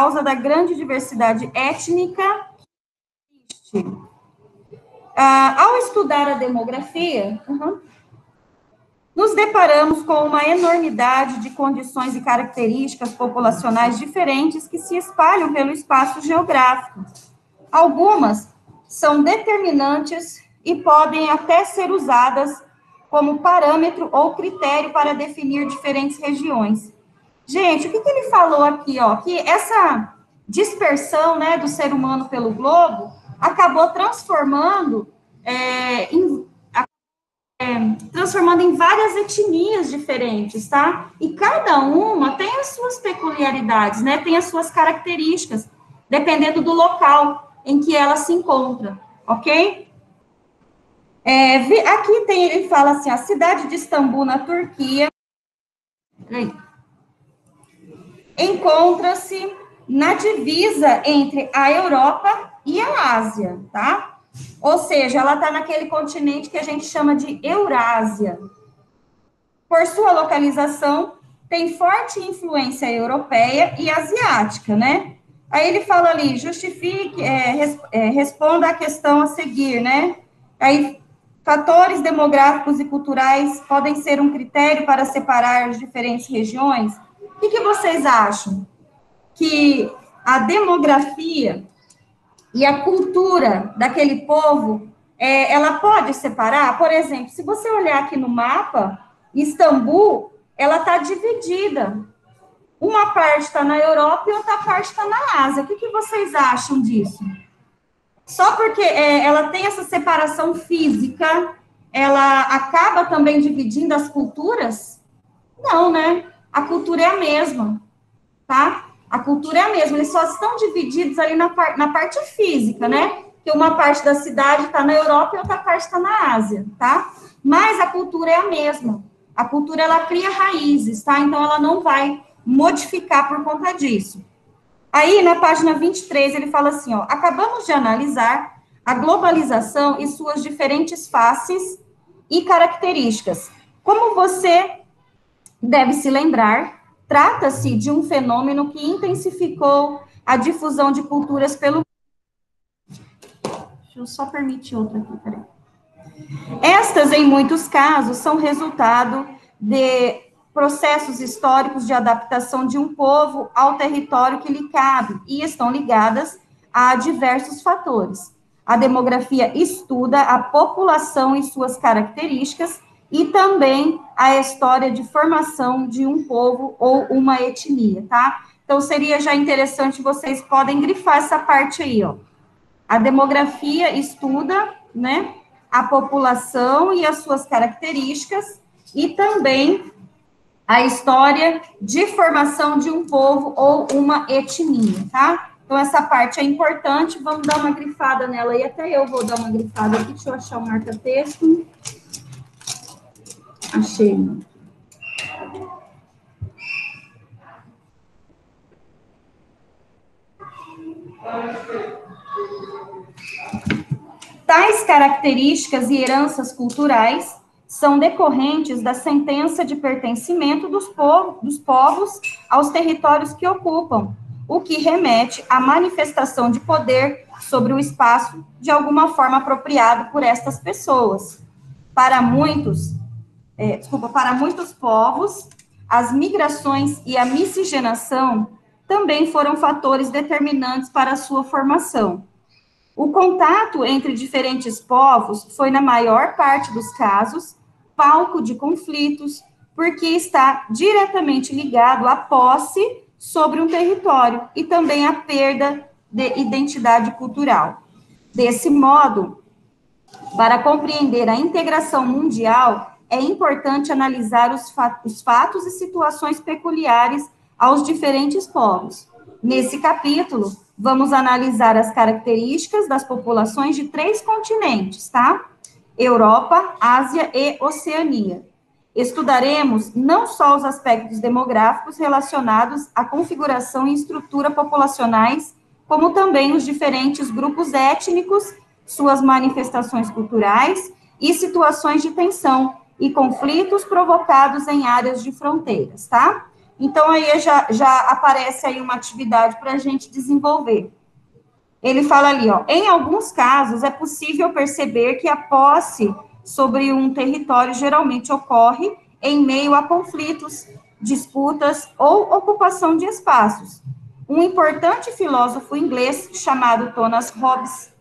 causa da grande diversidade étnica que existe. Ao estudar a demografia, nos deparamos com uma enormidade de condições e características populacionais diferentes que se espalham pelo espaço geográfico. Algumas são determinantes e podem até ser usadas como parâmetro ou critério para definir diferentes regiões. Gente, o que ele falou aqui, ó? Que essa dispersão, né, do ser humano pelo globo acabou transformando em várias etnias diferentes, tá? E cada uma tem as suas peculiaridades, né? Tem as suas características, dependendo do local em que ela se encontra, ok? Aqui ele fala assim, a cidade de Istambul, na Turquia, encontra-se na divisa entre a Europa e a Ásia, tá? Ou seja, ela está naquele continente que a gente chama de Eurásia. Por sua localização, tem forte influência europeia e asiática, né? Aí ele fala ali, justifique, responda à questão a seguir, né? Aí, fatores demográficos e culturais podem ser um critério para separar as diferentes regiões? O que vocês acham? Que a demografia e a cultura daquele povo, ela pode separar? Por exemplo, se você olhar aqui no mapa, Istambul, ela está dividida. Uma parte está na Europa e outra parte está na Ásia. O que vocês acham disso? Só porque ela tem essa separação física, ela acaba também dividindo as culturas? Não, né? A cultura é a mesma, tá? A cultura é a mesma, eles só estão divididos ali na parte física, né? Que uma parte da cidade está na Europa e outra parte está na Ásia, tá? Mas a cultura é a mesma. A cultura, ela cria raízes, tá? Então, ela não vai modificar por conta disso. Aí, na página 23, ele fala assim, ó, acabamos de analisar a globalização e suas diferentes faces e características. Como você deve se lembrar, trata-se de um fenômeno que intensificou a difusão de culturas pelo... Deixa eu só permitir outra aqui, peraí. Estas, em muitos casos, são resultado de processos históricos de adaptação de um povo ao território que lhe cabe e estão ligadas a diversos fatores. A demografia estuda a população e suas características e também a história de formação de um povo ou uma etnia, tá? Então, seria já interessante, vocês podem grifar essa parte aí, ó. A demografia estuda, né, a população e as suas características e também a história de formação de um povo ou uma etnia, tá? Então, essa parte é importante, vamos dar uma grifada nela aí, até eu vou dar uma grifada aqui, deixa eu achar o marca-texto. Achei. Tais características e heranças culturais são decorrentes da sentença de pertencimento dos povos aos territórios que ocupam, o que remete à manifestação de poder sobre o espaço de alguma forma apropriado por estas pessoas. Para muitos povos, as migrações e a miscigenação também foram fatores determinantes para a sua formação. O contato entre diferentes povos foi, na maior parte dos casos, palco de conflitos, porque está diretamente ligado à posse sobre um território e também à perda de identidade cultural. Desse modo, para compreender a integração mundial, é importante analisar os fatos e situações peculiares aos diferentes povos. Nesse capítulo, vamos analisar as características das populações de 3 continentes, tá? Europa, Ásia e Oceania. Estudaremos não só os aspectos demográficos relacionados à configuração e estrutura populacionais, como também os diferentes grupos étnicos, suas manifestações culturais e situações de tensão e conflitos provocados em áreas de fronteiras, tá? Então, aí já aparece aí uma atividade para a gente desenvolver. Ele fala ali, ó, em alguns casos é possível perceber que a posse sobre um território geralmente ocorre em meio a conflitos, disputas ou ocupação de espaços. Um importante filósofo inglês chamado Thomas Hobbes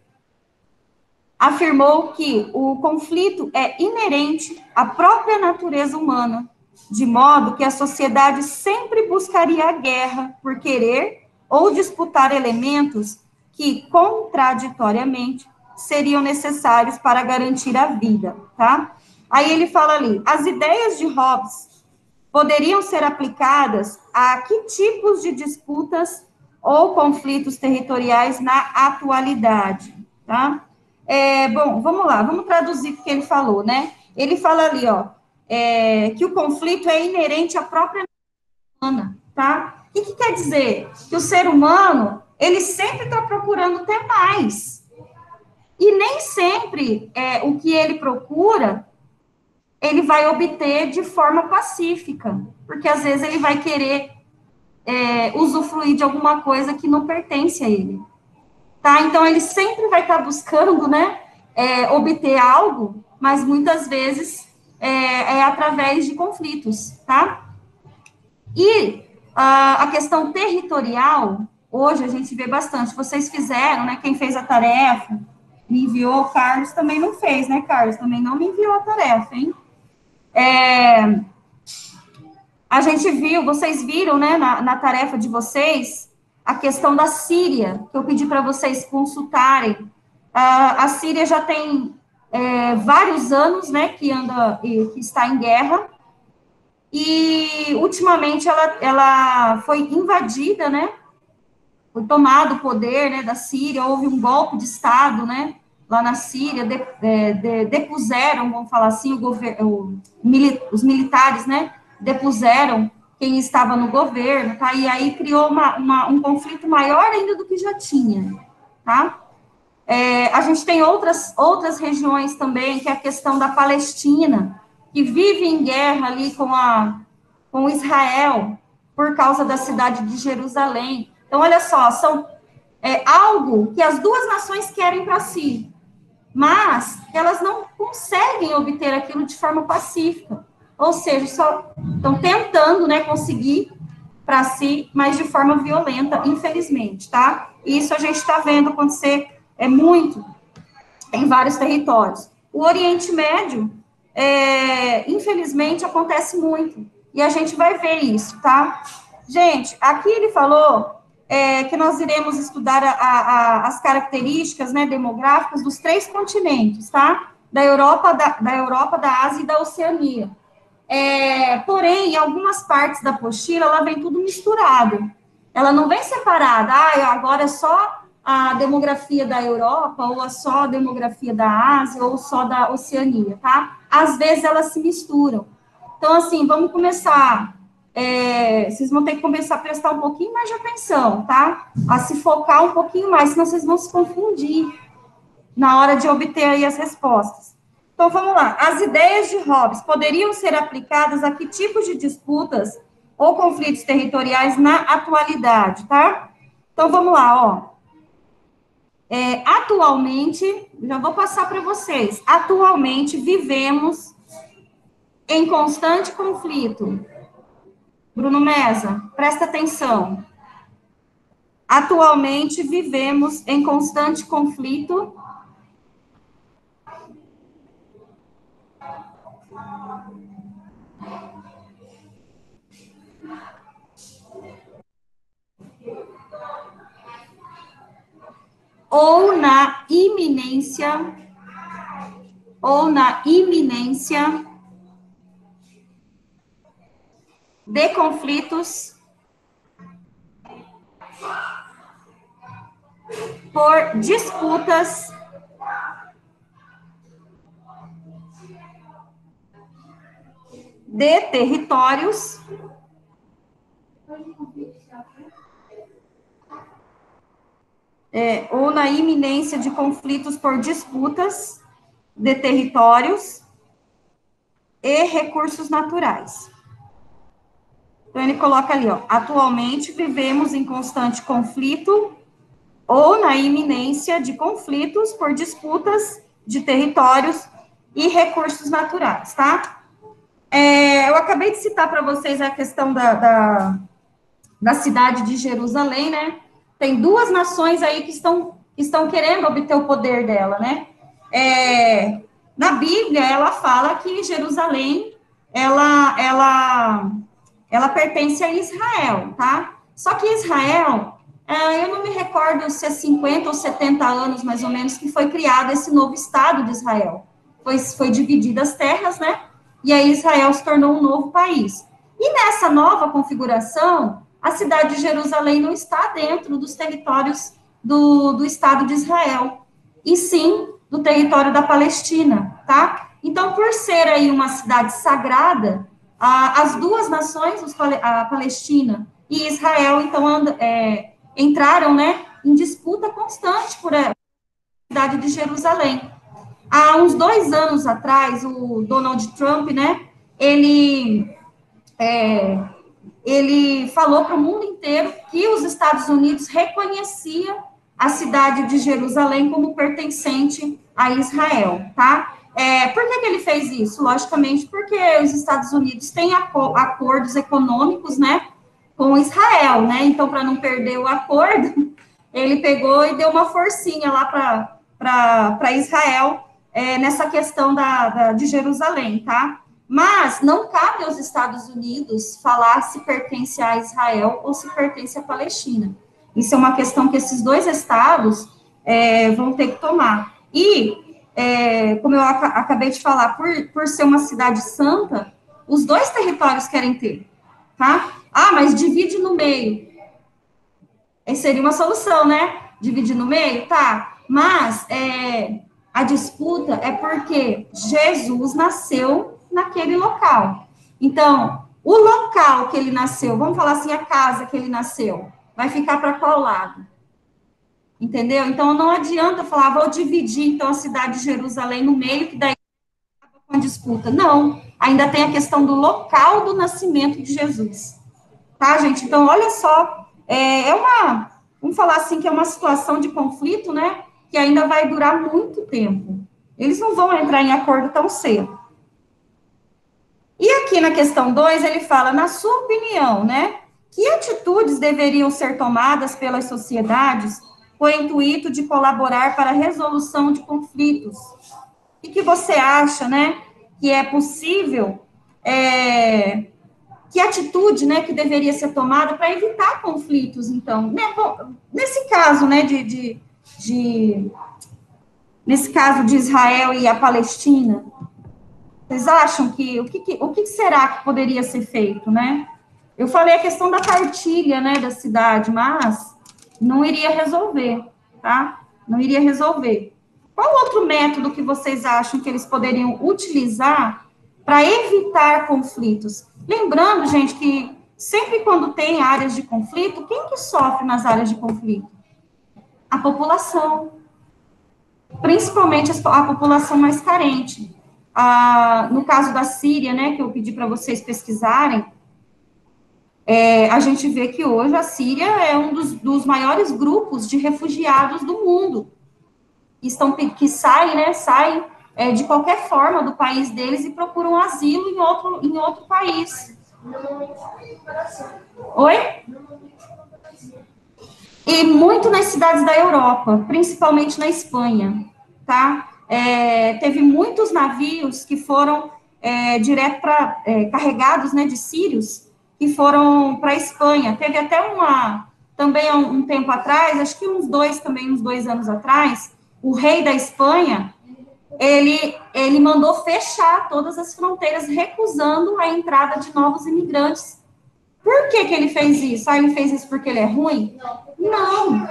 afirmou que o conflito é inerente à própria natureza humana, de modo que a sociedade sempre buscaria a guerra por querer ou disputar elementos que, contraditoriamente, seriam necessários para garantir a vida, tá? Aí ele fala ali, as ideias de Hobbes poderiam ser aplicadas a que tipos de disputas ou conflitos territoriais na atualidade, tá? Bom, vamos lá, vamos traduzir o que ele falou, né? Ele fala ali, ó, que o conflito é inerente à própria humana, tá? O que quer dizer? Que o ser humano, ele sempre está procurando ter mais. E nem sempre o que ele procura, ele vai obter de forma pacífica. Porque às vezes ele vai querer usufruir de alguma coisa que não pertence a ele. Tá? Então, ele sempre vai estar buscando, né, obter algo, mas muitas vezes através de conflitos, tá? E a questão territorial, hoje a gente vê bastante, vocês fizeram, né, quem fez a tarefa, me enviou, o Carlos também não fez, né, Carlos? Também não me enviou a tarefa, hein? A gente viu, vocês viram, né, na tarefa de vocês, a questão da Síria, que eu pedi para vocês consultarem. A Síria já tem vários anos, né, que está em guerra, e ultimamente ela foi invadida, né, foi tomado o poder, né, da Síria, houve um golpe de Estado, né, lá na Síria, depuseram, vamos falar assim, os militares, né, depuseram quem estava no governo, tá, e aí criou um conflito maior ainda do que já tinha, tá. A gente tem outras regiões também, que é a questão da Palestina, que vive em guerra ali com Israel, por causa da cidade de Jerusalém. Então, olha só, são algo que as duas nações querem para si, mas elas não conseguem obter aquilo de forma pacífica. Ou seja, só estão tentando, né, conseguir para si, mas de forma violenta, infelizmente, tá? Isso a gente está vendo acontecer muito em vários territórios. O Oriente Médio, infelizmente, acontece muito. E a gente vai ver isso, tá? Gente, aqui ele falou que nós iremos estudar as características, né, demográficas dos 3 continentes, tá? Da Europa, da Ásia e da Oceania. Porém, em algumas partes da apostila, ela vem tudo misturado. Ela não vem separada, agora é só a demografia da Europa, ou é só a demografia da Ásia, ou só da Oceania, tá? Às vezes elas se misturam. Então, assim, vamos começar, vocês vão ter que começar a prestar um pouquinho mais de atenção, tá? A se focar um pouquinho mais, senão vocês vão se confundir na hora de obter aí as respostas. Então, vamos lá. As ideias de Hobbes poderiam ser aplicadas a que tipos de disputas ou conflitos territoriais na atualidade, tá? Então, vamos lá, ó. Atualmente, já vou passar para vocês. Atualmente, vivemos em constante conflito. Bruno Mesa, presta atenção. Atualmente, vivemos em constante conflito ou na iminência de conflitos por disputas de territórios ou na iminência de conflitos por disputas de territórios e recursos naturais. Então, ele coloca ali, ó, atualmente vivemos em constante conflito ou na iminência de conflitos por disputas de territórios e recursos naturais, tá? Eu acabei de citar para vocês a questão da cidade de Jerusalém, né? Tem duas nações aí que estão querendo obter o poder dela, né? Na Bíblia, ela fala que Jerusalém, ela pertence a Israel, tá? Só que Israel, eu não me recordo se é 50 ou 70 anos, mais ou menos, que foi criado esse novo Estado de Israel. Foi divididas as terras, né? E aí Israel se tornou um novo país. E nessa nova configuração, a cidade de Jerusalém não está dentro dos territórios do Estado de Israel, e sim do território da Palestina, tá? Então, por ser aí uma cidade sagrada, as duas nações, a Palestina e Israel, então, entraram, né, em disputa constante por a cidade de Jerusalém. Há uns 2 anos atrás, o Donald Trump, né, ele falou para o mundo inteiro que os Estados Unidos reconheciam a cidade de Jerusalém como pertencente a Israel, tá? Por que ele fez isso? Logicamente, porque os Estados Unidos têm acordos econômicos, né, com Israel, né? Então, para não perder o acordo, ele pegou e deu uma forcinha lá para Israel, nessa questão de Jerusalém, tá? Mas não cabe aos Estados Unidos falar se pertence a Israel ou se pertence à Palestina. Isso é uma questão que esses dois estados vão ter que tomar. E, como eu acabei de falar, por ser uma cidade santa, os dois territórios querem ter, tá? Ah, mas divide no meio. Seria uma solução, né? Dividir no meio, tá? Mas a disputa é porque Jesus nasceu naquele local. Então, o local que ele nasceu, vamos falar assim, a casa que ele nasceu, vai ficar para qual lado? Entendeu? Então, não adianta falar, vou dividir, então, a cidade de Jerusalém no meio, que daí acaba com a disputa. Não, ainda tem a questão do local do nascimento de Jesus. Tá, gente? Então, olha só, vamos falar assim, que é uma situação de conflito, né, que ainda vai durar muito tempo. Eles não vão entrar em acordo tão cedo. E aqui na questão 2, ele fala, na sua opinião, né, que atitudes deveriam ser tomadas pelas sociedades com o intuito de colaborar para a resolução de conflitos? O que você acha, né, que é possível, que atitude, né, que deveria ser tomada para evitar conflitos, então, né, bom, nesse caso, né, nesse caso de Israel e a Palestina, vocês acham que o que será que poderia ser feito, né? Eu falei a questão da partilha, né, da cidade, mas não iria resolver, tá? Não iria resolver. Qual outro método que vocês acham que eles poderiam utilizar para evitar conflitos? Lembrando, gente, que sempre quando tem áreas de conflito, quem que sofre nas áreas de conflito? A população, principalmente a população mais carente. No caso da Síria, né, que eu pedi para vocês pesquisarem, a gente vê que hoje a Síria é um dos maiores grupos de refugiados do mundo, que saem, né, de qualquer forma do país deles e procuram asilo em outro país. Oi? E muito nas cidades da Europa, principalmente na Espanha, tá? Teve muitos navios que foram direto carregados, né, de sírios, que foram para a Espanha. Teve até também há um tempo atrás, acho que uns 2 anos atrás, o rei da Espanha, ele mandou fechar todas as fronteiras, recusando a entrada de novos imigrantes. Por que ele fez isso? Ele fez isso porque ele é ruim? Não.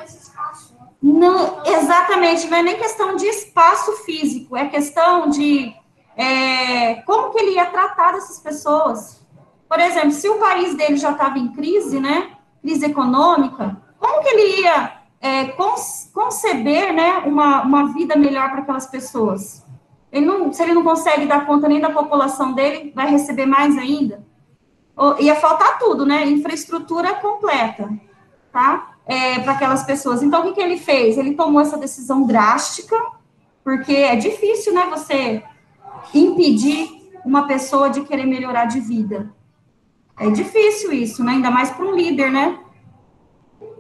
Não, exatamente, não é nem questão de espaço físico, é questão de como que ele ia tratar dessas pessoas. Por exemplo, se o país dele já estava em crise, né, crise econômica, como que ele ia conceber, né, uma vida melhor para aquelas pessoas? Se ele não consegue dar conta nem da população dele, vai receber mais ainda? ia faltar tudo, né? Infraestrutura completa, tá? Para aquelas pessoas. Então, o que ele fez? Ele tomou essa decisão drástica, porque é difícil, né, você impedir uma pessoa de querer melhorar de vida. É difícil isso, né? Ainda mais para um líder, né?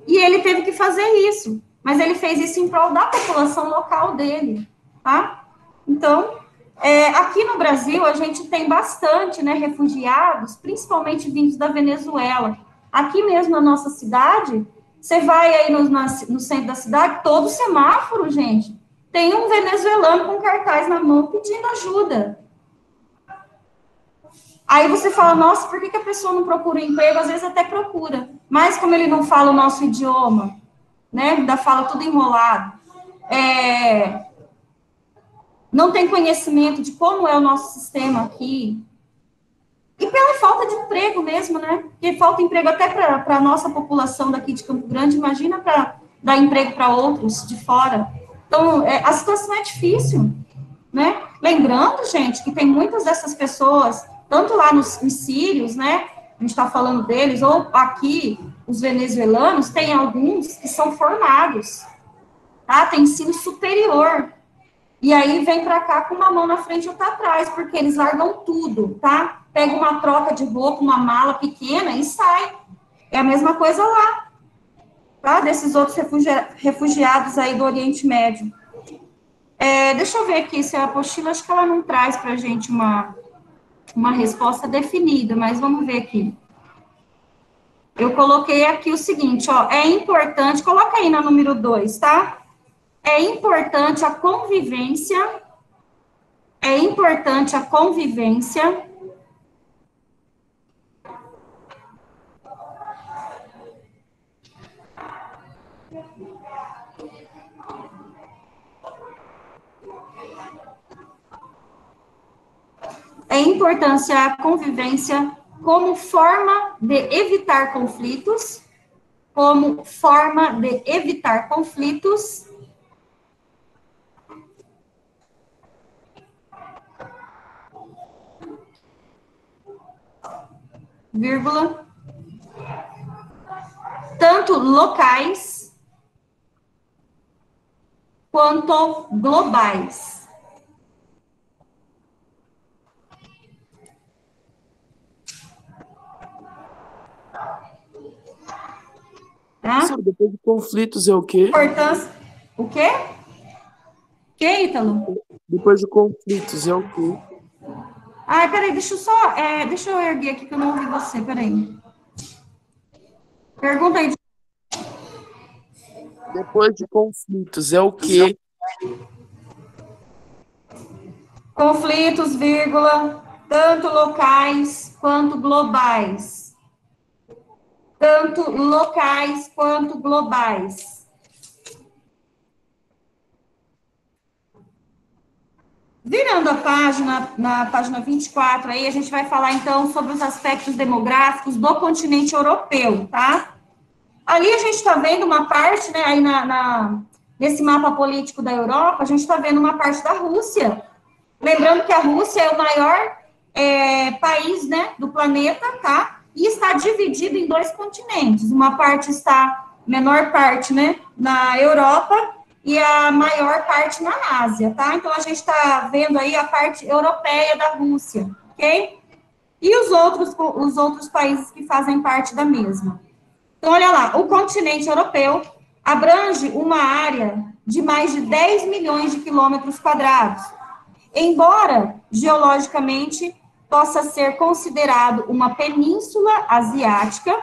E ele teve que fazer isso. Mas ele fez isso em prol da população local dele, tá? Então, aqui no Brasil, a gente tem bastante, né, refugiados, principalmente vindos da Venezuela. Aqui mesmo na nossa cidade, você vai aí no centro da cidade, todo semáforo, gente, tem um venezuelano com cartaz na mão pedindo ajuda. Aí você fala, nossa, por que a pessoa não procura emprego? Às vezes até procura, mas como ele não fala o nosso idioma, né, ainda fala tudo enrolado, não tem conhecimento de como é o nosso sistema aqui, e pela falta de emprego mesmo, né, porque falta emprego até para a nossa população daqui de Campo Grande, imagina para dar emprego para outros de fora. Então, a situação é difícil, né, lembrando, gente, que tem muitas dessas pessoas, tanto lá nos sírios, né, a gente está falando deles, ou aqui, os venezuelanos, tem alguns que são formados, tá, tem ensino superior, e aí vem para cá com uma mão na frente e outra atrás, porque eles largam tudo, tá? Pega uma troca de roupa, uma mala pequena e sai. É a mesma coisa lá, tá? Desses outros refugiados aí do Oriente Médio. Deixa eu ver aqui se a apostila, acho que ela não traz para a gente uma resposta definida, mas vamos ver aqui. Eu coloquei aqui o seguinte, ó, é importante, coloca aí na número 2, tá? É importante a convivência, como forma de evitar conflitos, vírgula, tanto locais quanto globais. Tá? Depois de conflitos é o quê? Importância. O quê? Que, Ítalo? Depois de conflitos é o quê? Ah, peraí, deixa eu erguer aqui que eu não ouvi você, peraí. Pergunta aí. Depois de conflitos é o quê? Conflitos, vírgula, tanto locais quanto globais. Tanto locais quanto globais. Virando a página, na página 24, aí a gente vai falar, então, sobre os aspectos demográficos do continente europeu, tá? Ali a gente está vendo uma parte, né, aí nesse mapa político da Europa, a gente está vendo uma parte da Rússia. Lembrando que a Rússia é o maior país, né, do planeta, tá? E está dividido em 2 continentes. Uma parte está, menor parte, né, na Europa e a maior parte na Ásia, tá? Então, a gente está vendo aí a parte europeia da Rússia, ok? E os outros países que fazem parte da mesma. Então, olha lá, o continente europeu abrange uma área de mais de 10 milhões de quilômetros quadrados. Embora, geologicamente, possa ser considerado uma península asiática,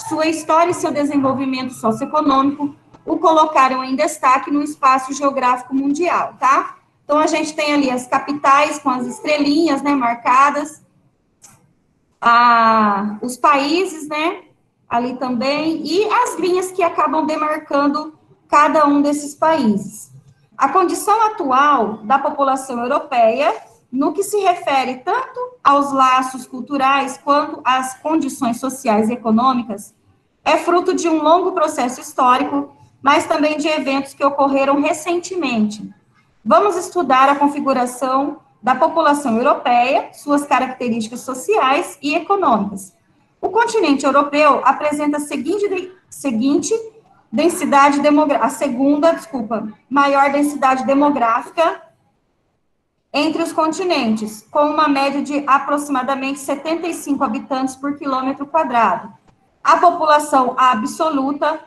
sua história e seu desenvolvimento socioeconômico o colocaram em destaque no espaço geográfico mundial, tá? Então, a gente tem ali as capitais com as estrelinhas, né, marcadas, os países, né, ali também, e as linhas que acabam demarcando cada um desses países. A condição atual da população europeia, no que se refere tanto aos laços culturais quanto às condições sociais e econômicas, é fruto de um longo processo histórico, mas também de eventos que ocorreram recentemente. Vamos estudar a configuração da população europeia, suas características sociais e econômicas. O continente europeu apresenta a seguinte densidade demográfica, a segunda, desculpa, maior densidade demográfica entre os continentes, com uma média de aproximadamente 75 habitantes por quilômetro quadrado. A população absoluta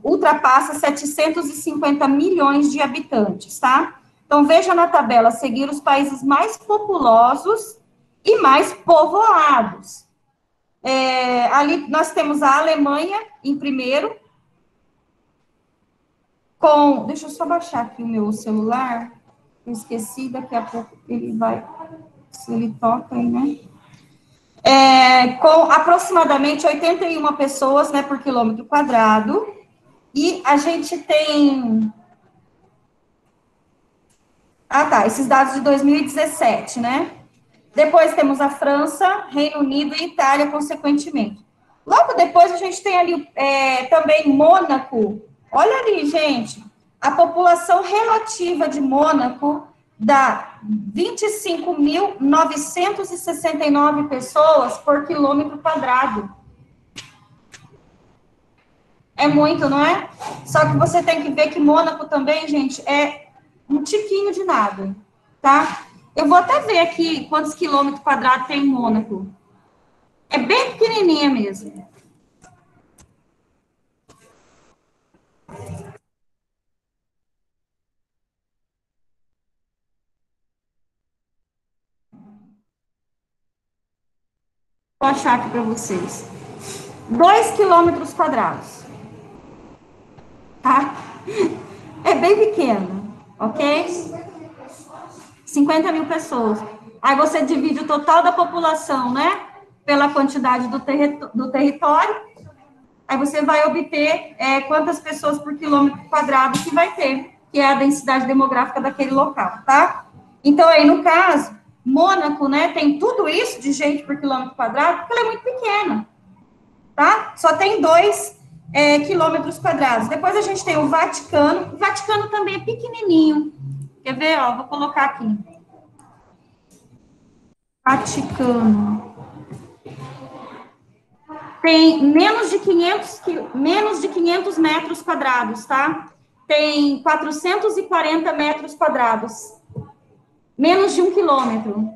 ultrapassa 750 milhões de habitantes, tá? Então, veja na tabela a seguir os países mais populosos e mais povoados. Ali nós temos a Alemanha em primeiro, deixa eu só baixar aqui o meu celular, eu esqueci, daqui a pouco ele vai, se ele toca aí, né? Com aproximadamente 81 pessoas, né, por quilômetro quadrado, e a gente tem... esses dados de 2017, né? Depois temos a França, Reino Unido e Itália, consequentemente. Logo depois, a gente tem ali também Mônaco. Olha ali, gente, a população relativa de Mônaco dá 25.969 pessoas por quilômetro quadrado. É muito, não é? Só que você tem que ver que Mônaco também, gente, é um tiquinho de nada, tá? Eu vou até ver aqui quantos quilômetros quadrados tem em Mônaco. É bem pequenininha mesmo. Vou achar aqui para vocês. 2 quilômetros quadrados. Tá? É bem pequeno, ok? 50 mil pessoas. Aí você divide o total da população, né? Pela quantidade do território. Aí você vai obter quantas pessoas por quilômetro quadrado que vai ter, que é a densidade demográfica daquele local, tá? Então, aí, no caso, Mônaco, né, tem tudo isso de gente por quilômetro quadrado, porque ela é muito pequena, tá? Só tem 2 quilômetros quadrados. Depois a gente tem o Vaticano também é pequenininho. Quer ver? Ó, vou colocar aqui. Vaticano. Tem menos de 500 metros quadrados, tá? Tem 440 metros quadrados. Menos de 1 quilômetro.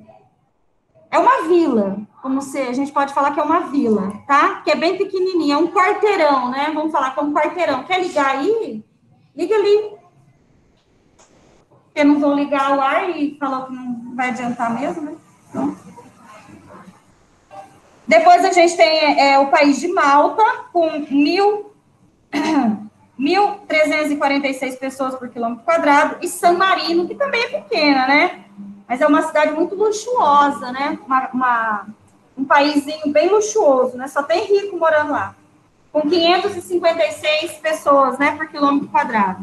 É uma vila, a gente pode falar que é uma vila, tá? Que é bem pequenininha, é um quarteirão, né? Vamos falar que é um quarteirão. Quer ligar aí? Liga ali. Porque não vou ligar o ar e falar que não vai adiantar mesmo, né? Então... Depois a gente tem o país de Malta, com 1.346 pessoas por quilômetro quadrado, e San Marino, que também é pequena, né? Mas é uma cidade muito luxuosa, né? Um paísinho bem luxuoso, né? Só tem rico morando lá. Com 556 pessoas, né, por quilômetro quadrado.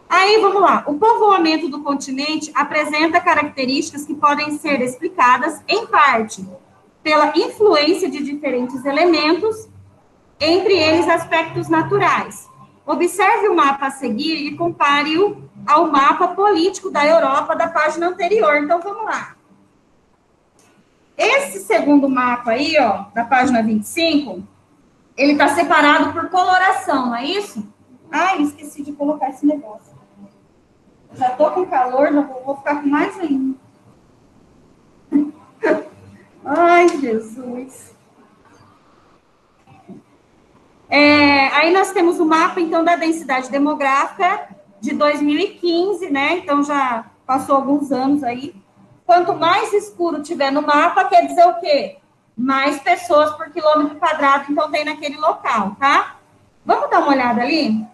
Aí, vamos lá. O povoamento do continente apresenta características que podem ser explicadas, em parte, pela influência de diferentes elementos, entre eles aspectos naturais. Observe o mapa a seguir e compare-o ao mapa político da Europa da página anterior. Então, vamos lá. Esse segundo mapa aí, ó, da página 25, ele está separado por coloração, não é isso? Ai, esqueci de colocar esse negócio. Já tô com calor, já vou ficar com mais ainda. Ai, Jesus. Aí nós temos o mapa, então, da densidade demográfica de 2015, né? Então, já passou alguns anos aí. Quanto mais escuro tiver no mapa, quer dizer o quê? Mais pessoas por quilômetro quadrado, então, tem naquele local, tá? Vamos dar uma olhada ali?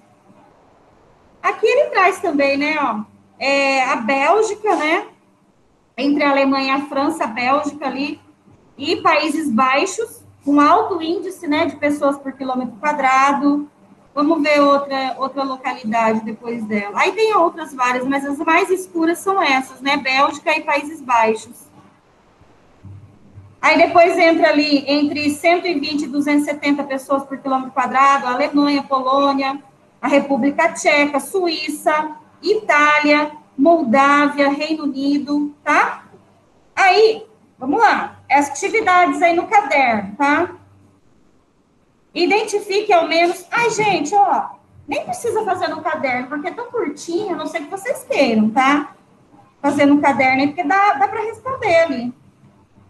Aqui ele traz também, né, ó, a Bélgica, né? Entre a Alemanha e a França, a Bélgica ali, e Países Baixos, com alto índice, né, de pessoas por quilômetro quadrado. Vamos ver outra localidade depois dela. Aí tem outras várias, mas as mais escuras são essas, né, Bélgica e Países Baixos. Aí depois entra ali entre 120 e 270 pessoas por quilômetro quadrado, a Alemanha, Polônia, a República Tcheca, Suíça, Itália, Moldávia, Reino Unido, tá? Aí, vamos lá. as atividades aí no caderno, tá? Identifique ao menos... Ai, gente, ó, nem precisa fazer no caderno, porque é tão curtinho, a não sei que vocês queiram, tá? Fazer no caderno aí, porque dá para responder ali.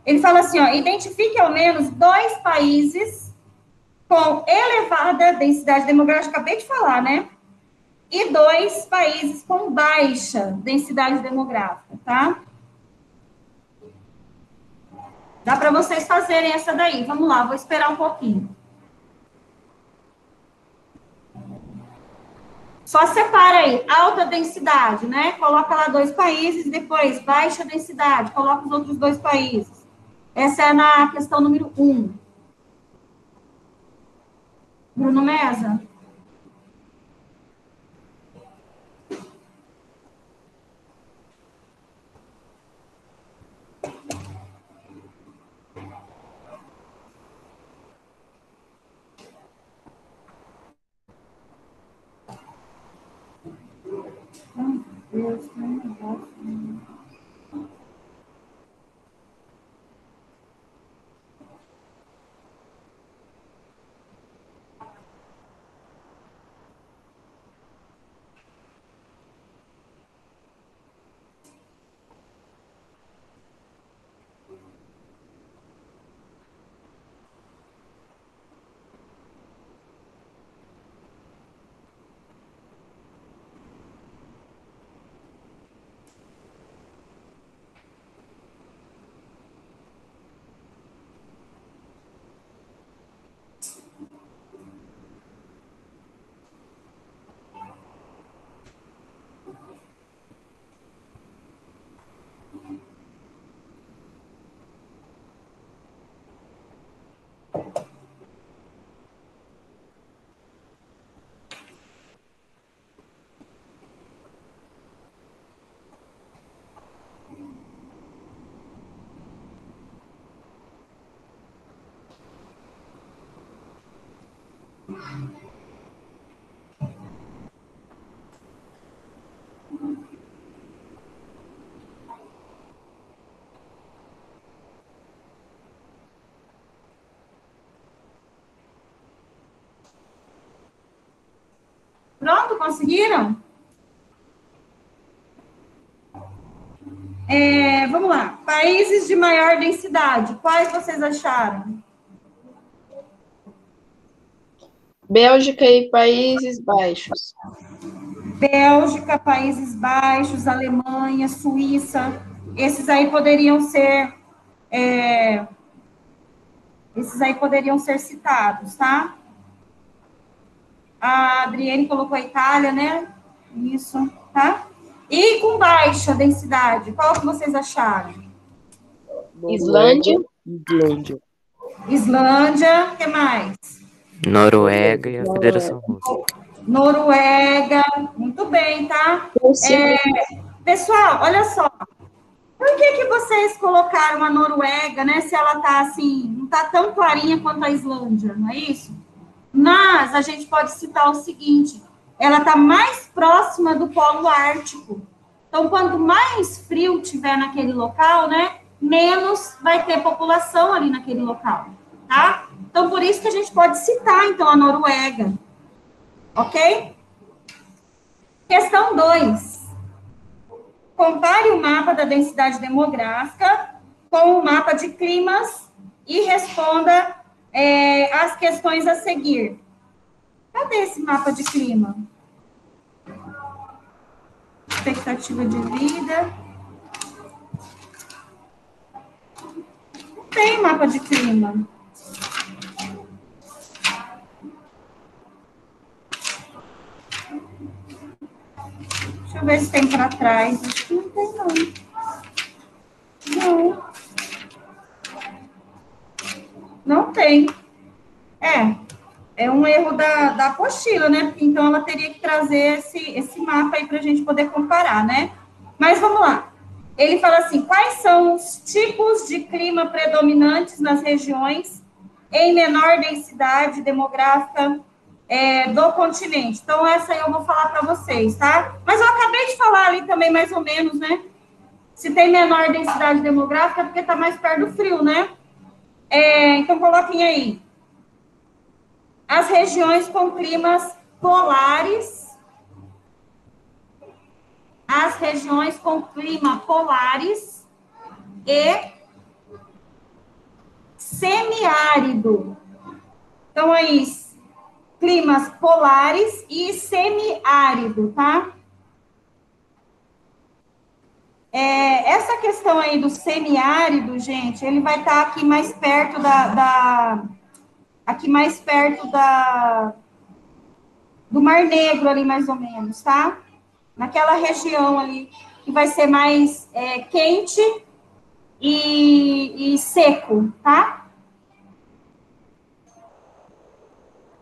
Ele fala assim, ó, identifique ao menos 2 países com elevada densidade demográfica, acabei de falar, né? E 2 países com baixa densidade demográfica, tá? Dá para vocês fazerem essa daí. Vamos lá, vou esperar um pouquinho. Só separa aí, alta densidade, né? Coloca lá 2 países, depois baixa densidade, coloca os outros 2 países. Essa é na questão número 1. Bruno Mesa? Pronto, conseguiram? Vamos lá. Países de maior densidade. Quais vocês acharam? Bélgica e Países Baixos. Bélgica, Países Baixos, Alemanha, Suíça. Esses aí poderiam ser... esses aí poderiam ser citados, tá? A Adriane colocou a Itália, né? Isso, tá? E com baixa densidade, qual que vocês acharam? Islândia. Islândia. Islândia, o que mais? Noruega e a Federação Russa. Noruega, muito bem, tá? Rússia. Pessoal, olha só. Por que vocês colocaram a Noruega, né? Se ela tá assim, não tá tão clarinha quanto a Islândia, não é isso? Mas a gente pode citar o seguinte: ela está mais próxima do Polo Ártico. Então, quanto mais frio tiver naquele local, né, menos vai ter população ali naquele local, tá? Então, por isso que a gente pode citar, então, a Noruega. Ok? Questão 2. Compare o mapa da densidade demográfica com o mapa de climas e responda as questões a seguir. Cadê esse mapa de clima? Expectativa de vida. Não tem mapa de clima. Deixa eu ver se tem para trás. Acho que não tem, não. Não. Não tem. É um erro da apostila, né? Então, ela teria que trazer esse mapa aí para a gente poder comparar, né? Mas vamos lá. Ele fala assim, quais são os tipos de clima predominantes nas regiões em menor densidade demográfica do continente? Então, essa aí eu vou falar para vocês, tá? Mas eu acabei de falar ali também, mais ou menos, né? Se tem menor densidade demográfica, é porque está mais perto do frio, né? Então, coloquem aí. As regiões com climas polares. As regiões com clima polares e semiárido. Então, aí, climas polares e semiárido, tá? Essa questão aí do semiárido, gente, ele vai estar aqui mais perto do Mar Negro ali, mais ou menos, tá? Naquela região ali, que vai ser mais quente e seco, tá?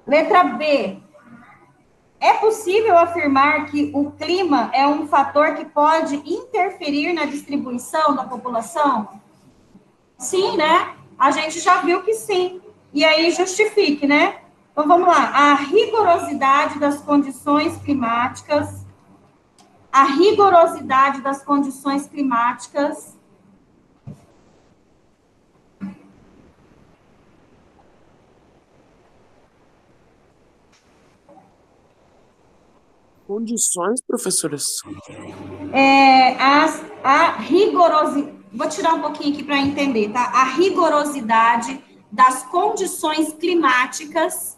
Letra B. É possível afirmar que o clima é um fator que pode interferir na distribuição da população? Sim, né? A gente já viu que sim. E aí justifique, né? Então vamos lá. A rigorosidade das condições climáticas. A rigorosidade das condições climáticas. Condições, professoras? A rigorosidade. Vou tirar um pouquinho aqui para entender, tá? A rigorosidade das condições climáticas.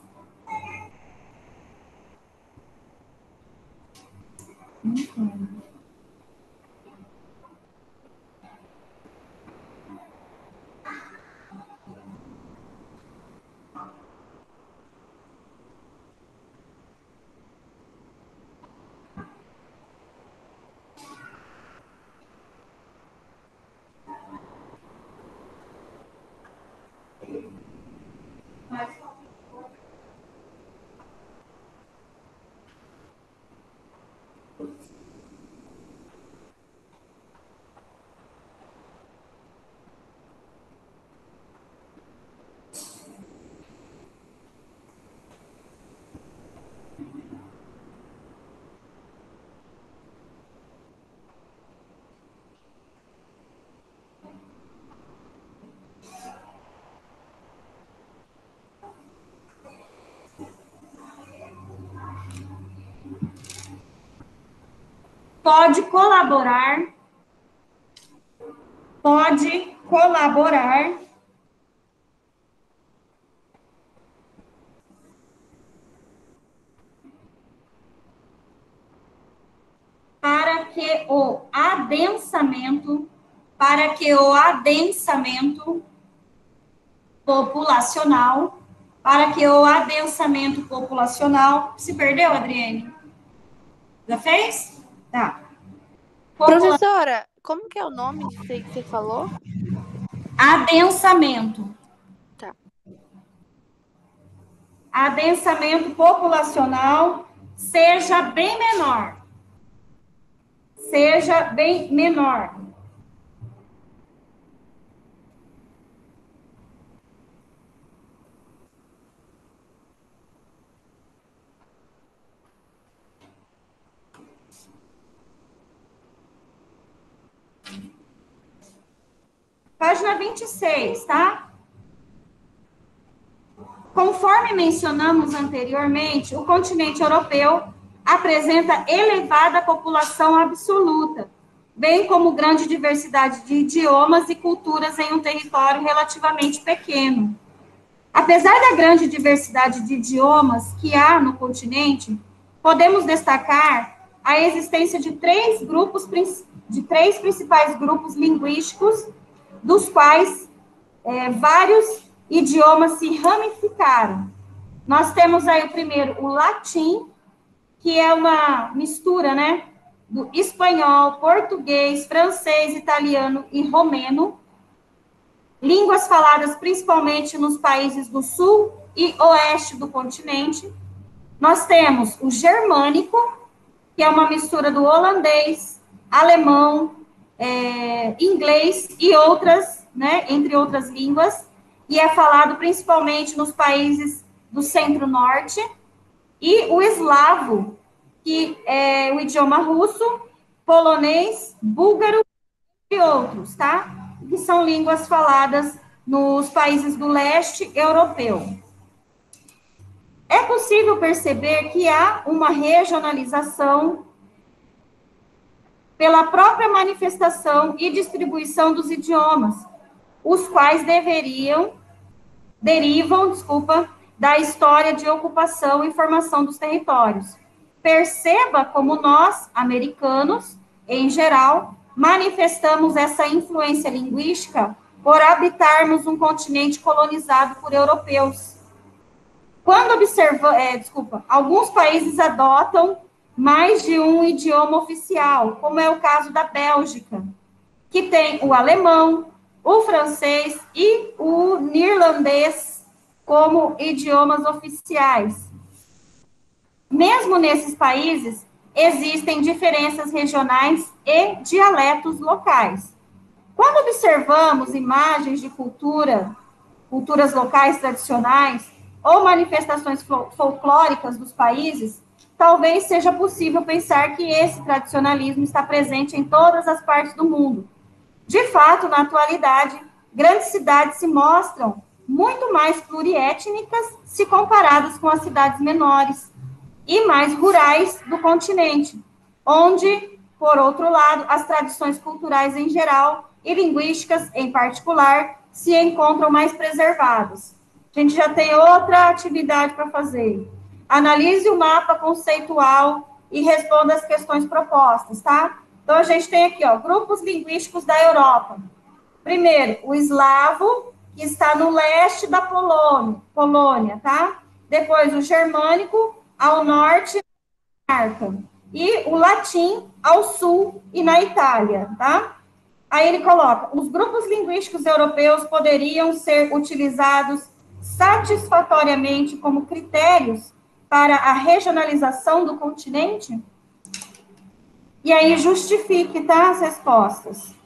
Pode colaborar para que o adensamento populacional, se perdeu, Adriane? Já fez? Tá. Professora, como que é o nome disso aí que você falou? Adensamento. Tá. Adensamento populacional seja bem menor. Página 26, tá? Conforme mencionamos anteriormente, o continente europeu apresenta elevada população absoluta, bem como grande diversidade de idiomas e culturas em um território relativamente pequeno. Apesar da grande diversidade de idiomas que há no continente, podemos destacar a existência de três principais grupos linguísticos, dos quais vários idiomas se ramificaram. Nós temos aí o primeiro, o latim, que é uma mistura, né, do espanhol, português, francês, italiano e romeno, línguas faladas principalmente nos países do sul e oeste do continente. Nós temos o germânico, que é uma mistura do holandês, alemão, inglês e outras, né, entre outras línguas, e é falado principalmente nos países do centro-norte, e o eslavo, que é o idioma russo, polonês, búlgaro e outros, tá? Que são línguas faladas nos países do leste europeu. É possível perceber que há uma regionalização pela própria manifestação e distribuição dos idiomas, os quais derivam, da história de ocupação e formação dos territórios. Perceba como nós, americanos, em geral, manifestamos essa influência linguística por habitarmos um continente colonizado por europeus. Quando alguns países adotam mais de um idioma oficial, como é o caso da Bélgica, que tem o alemão, o francês e o neerlandês como idiomas oficiais. Mesmo nesses países, existem diferenças regionais e dialetos locais. Quando observamos imagens de culturas locais tradicionais, ou manifestações folclóricas dos países, talvez seja possível pensar que esse tradicionalismo está presente em todas as partes do mundo. De fato, na atualidade, grandes cidades se mostram muito mais pluriétnicas se comparadas com as cidades menores e mais rurais do continente, onde, por outro lado, as tradições culturais em geral e linguísticas em particular se encontram mais preservadas. A gente já tem outra atividade para fazer. Analise o mapa conceitual e responda as questões propostas, tá? Então, a gente tem aqui, ó, grupos linguísticos da Europa. Primeiro, o eslavo, que está no leste da Polônia, tá? Depois, o germânico, ao norte, e o latim, ao sul e na Itália, tá? Aí ele coloca, os grupos linguísticos europeus poderiam ser utilizados satisfatoriamente como critérios para a regionalização do continente? E aí justifique, tá, as respostas.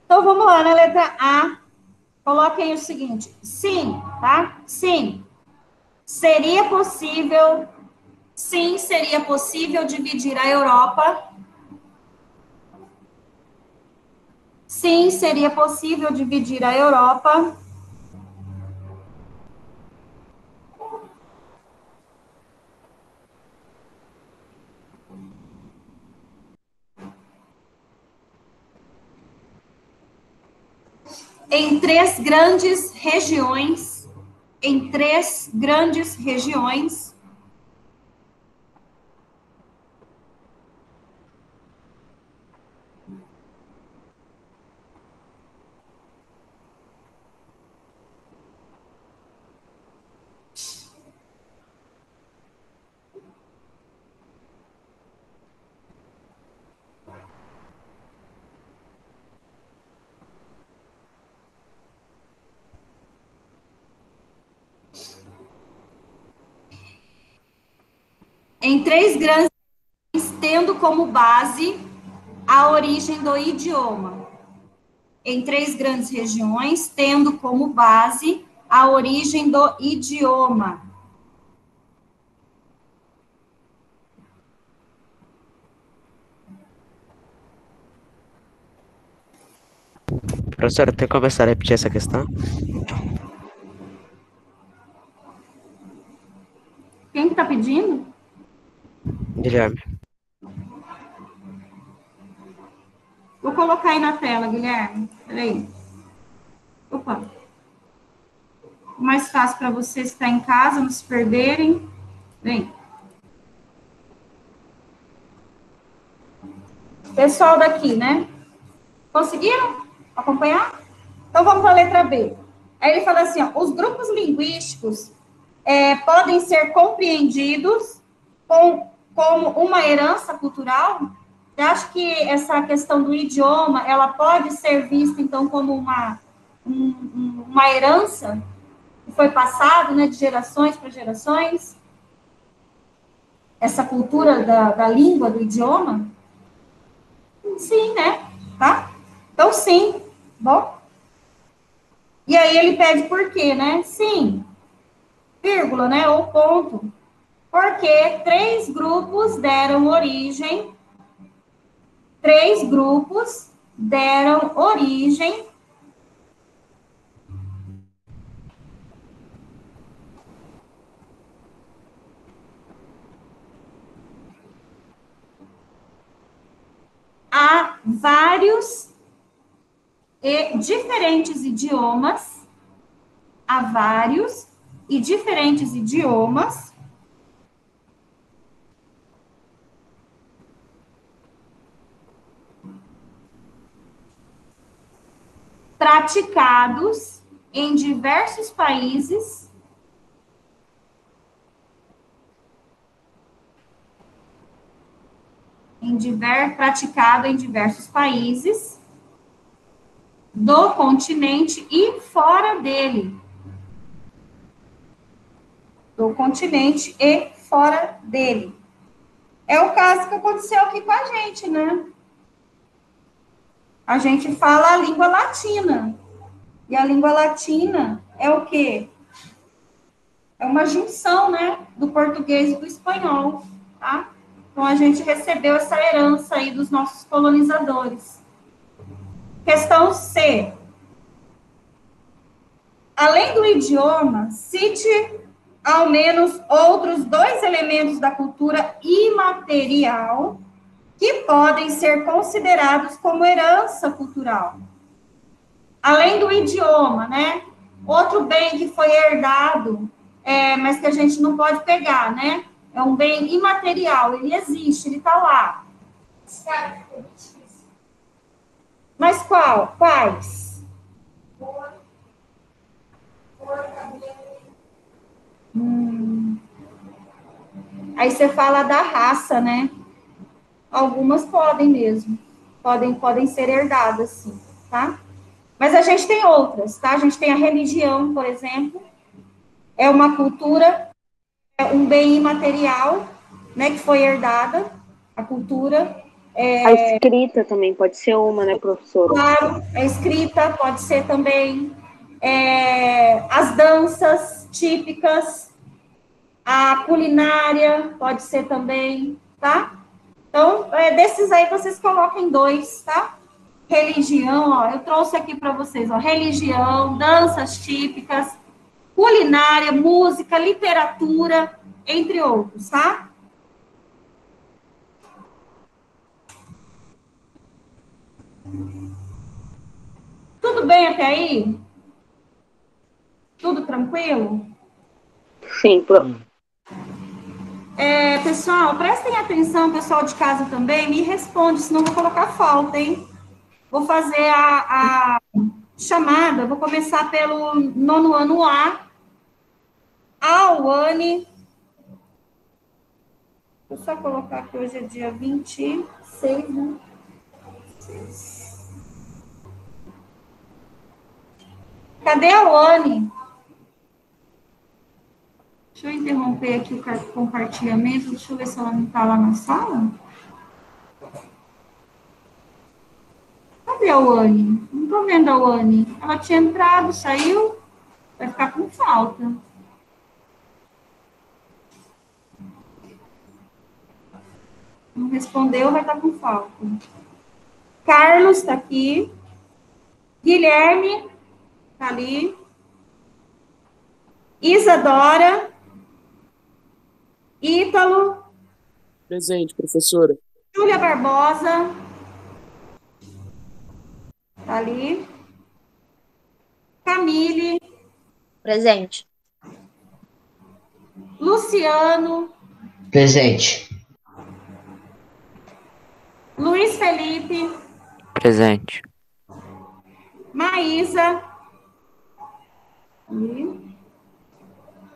Então, vamos lá, na letra A, coloquem o seguinte, sim, tá? Sim, seria possível dividir a Europa. Sim, seria possível dividir a Europa em três grandes regiões, tendo como base a origem do idioma. Em três grandes regiões, tendo como base a origem do idioma. Professora, tem que começar a repetir essa questão? Quem que está pedindo? Guilherme. Vou colocar aí na tela, Guilherme. Peraí. Opa. Mais fácil para vocês que estão em casa, não se perderem. Vem. Pessoal daqui, né? Conseguiram acompanhar? Então, vamos para a letra B. Aí ele fala assim, ó, os grupos linguísticos podem ser compreendidos como uma herança cultural? Você acha que essa questão do idioma, ela pode ser vista, então, como uma herança que foi passada, né, de gerações para gerações? Essa cultura da língua, do idioma? Sim, né? Tá? Então, sim. Bom. E aí ele pede por quê, né? Sim. Vírgula, né? Ou ponto. Porque três grupos deram origem a vários e diferentes idiomas, a vários e diferentes idiomas praticados em diversos países praticado em diversos países do continente e fora dele. Do continente e fora dele. É o caso que aconteceu aqui com a gente, né? A gente fala a língua latina. E a língua latina é o quê? É uma junção, né, do português e do espanhol, tá? Então, a gente recebeu essa herança aí dos nossos colonizadores. Questão C. Além do idioma, cite ao menos outros dois elementos da cultura imaterial que podem ser considerados como herança cultural. Além do idioma, né? Outro bem que foi herdado, mas que a gente não pode pegar, né? É um bem imaterial, ele existe, ele está lá. Mas quais? Aí você fala da raça, né? Algumas podem mesmo. Podem ser herdadas, sim, tá? Mas a gente tem outras, tá? A gente tem a religião, por exemplo. É uma cultura, é um bem imaterial, né? Que foi herdada, a cultura. A escrita também pode ser uma, né, professora? Claro, a escrita pode ser também. As danças típicas, a culinária pode ser também, tá? Então, desses aí vocês coloquem dois, tá? Religião, ó, eu trouxe aqui para vocês, ó, religião, danças típicas, culinária, música, literatura, entre outros, tá? Tudo bem até aí? Tudo tranquilo? Sim, Pessoal, prestem atenção, pessoal de casa também, me responde, senão eu vou colocar falta, hein? Vou fazer a chamada, vou começar pelo nono ano A, Auane. Vou só colocar que hoje é dia 26, né? Cadê a Auane? Deixa eu interromper aqui o compartilhamento, deixa eu ver se ela não está lá na sala. Cadê a Auane? Não estou vendo a Auane. Ela tinha entrado, saiu, vai ficar com falta. Não respondeu, vai estar com falta. Carlos está aqui. Guilherme está ali. Isadora. Ítalo. Presente, professora. Júlia Barbosa. Está ali. Camille. Presente. Luciano. Presente. Luiz Felipe. Presente. Maísa.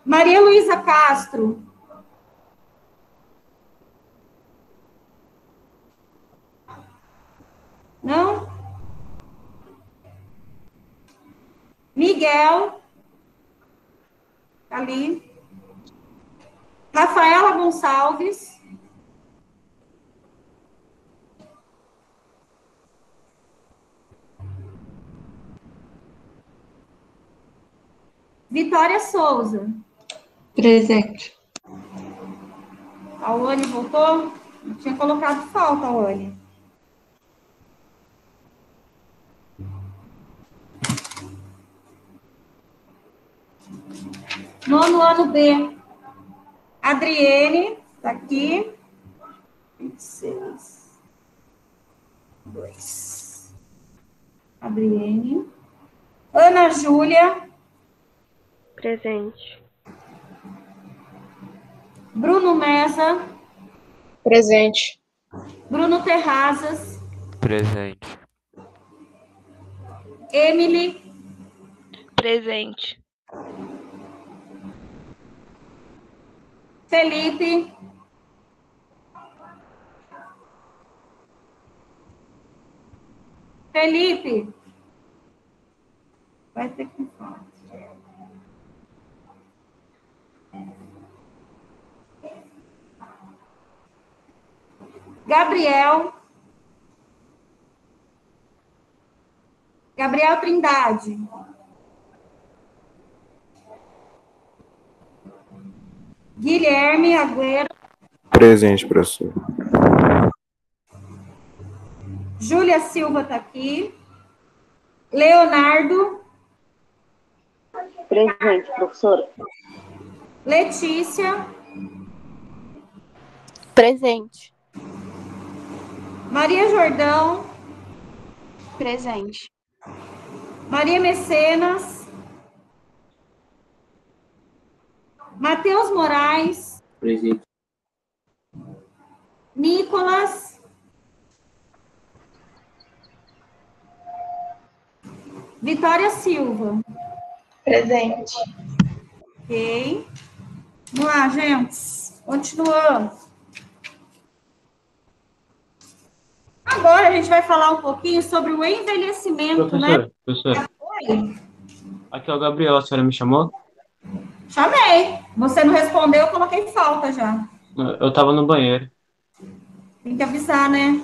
Maria Luísa Castro. Miguel, ali. Rafaela Gonçalves. Vitória Souza. Presente. A Oane voltou? Eu tinha colocado falta, Oane. Nono ano B. Adriene, está aqui. 26. 2. Adriene. Ana Júlia. Presente. Bruno Mesa. Presente. Bruno Terrazas. Presente. Emily. Presente. Felipe. Felipe. Vai ter que falar. Gabriel. Gabriel Trindade. Guilherme Agüero. Presente, professor. Júlia Silva está aqui. Leonardo. Presente, professora. Letícia. Presente. Maria Jordão. Presente. Maria Mecenas. Matheus Moraes. Presente. Nicolas. Vitória Silva. Presente. Ok. Vamos lá, gente. Continuando. Agora a gente vai falar um pouquinho sobre o envelhecimento, né? Professora, Oi. aqui é o Gabriel, a senhora me chamou? Chamei. Você não respondeu, eu coloquei falta já. Eu tava no banheiro. Tem que avisar, né?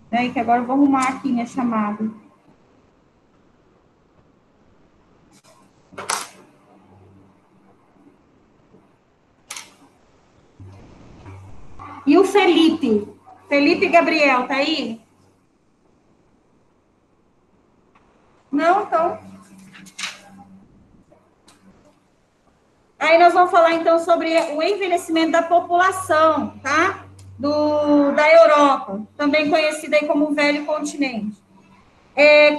Peraí, que agora eu vou arrumar aqui minha chamada. E o Felipe? Felipe Gabriel, tá aí? Não, então. Aí nós vamos falar, então, sobre o envelhecimento da população, tá? Da Europa, também conhecida aí como o Velho Continente.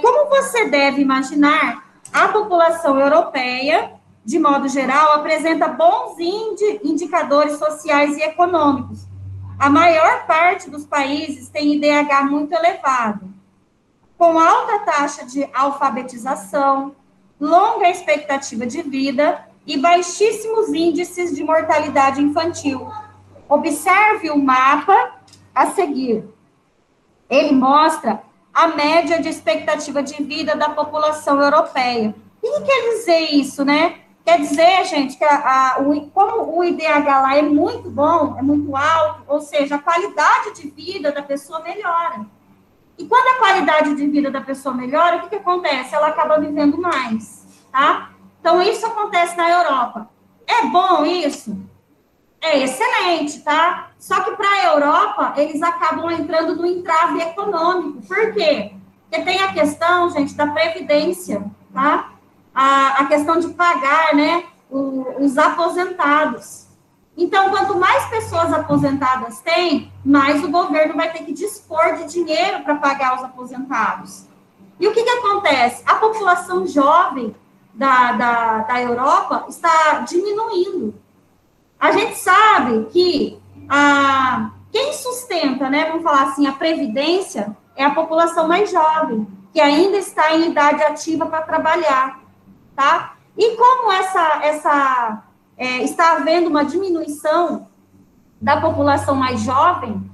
Como você deve imaginar, a população europeia, de modo geral, apresenta bons indicadores sociais e econômicos. A maior parte dos países tem IDH muito elevado, com alta taxa de alfabetização, longa expectativa de vida e baixíssimos índices de mortalidade infantil. Observe o mapa a seguir. Ele mostra a média de expectativa de vida da população europeia. O que quer dizer isso, né? Quer dizer, gente, que como o IDH lá é muito bom, é muito alto, ou seja, a qualidade de vida da pessoa melhora. E quando a qualidade de vida da pessoa melhora, o que acontece? Ela acaba vivendo mais, tá? Então, isso acontece na Europa. É bom isso? É excelente, tá? Só que para a Europa, eles acabam entrando no entrave econômico. Por quê? Porque tem a questão, gente, da previdência, tá? A questão de pagar, né, os aposentados. Então, quanto mais pessoas aposentadas tem, mais o governo vai ter que dispor de dinheiro para pagar os aposentados. E o que acontece? A população jovem da Europa está diminuindo. A gente sabe que quem sustenta, né, vamos falar assim, a previdência é a população mais jovem, que ainda está em idade ativa para trabalhar, tá? E como está havendo uma diminuição da população mais jovem,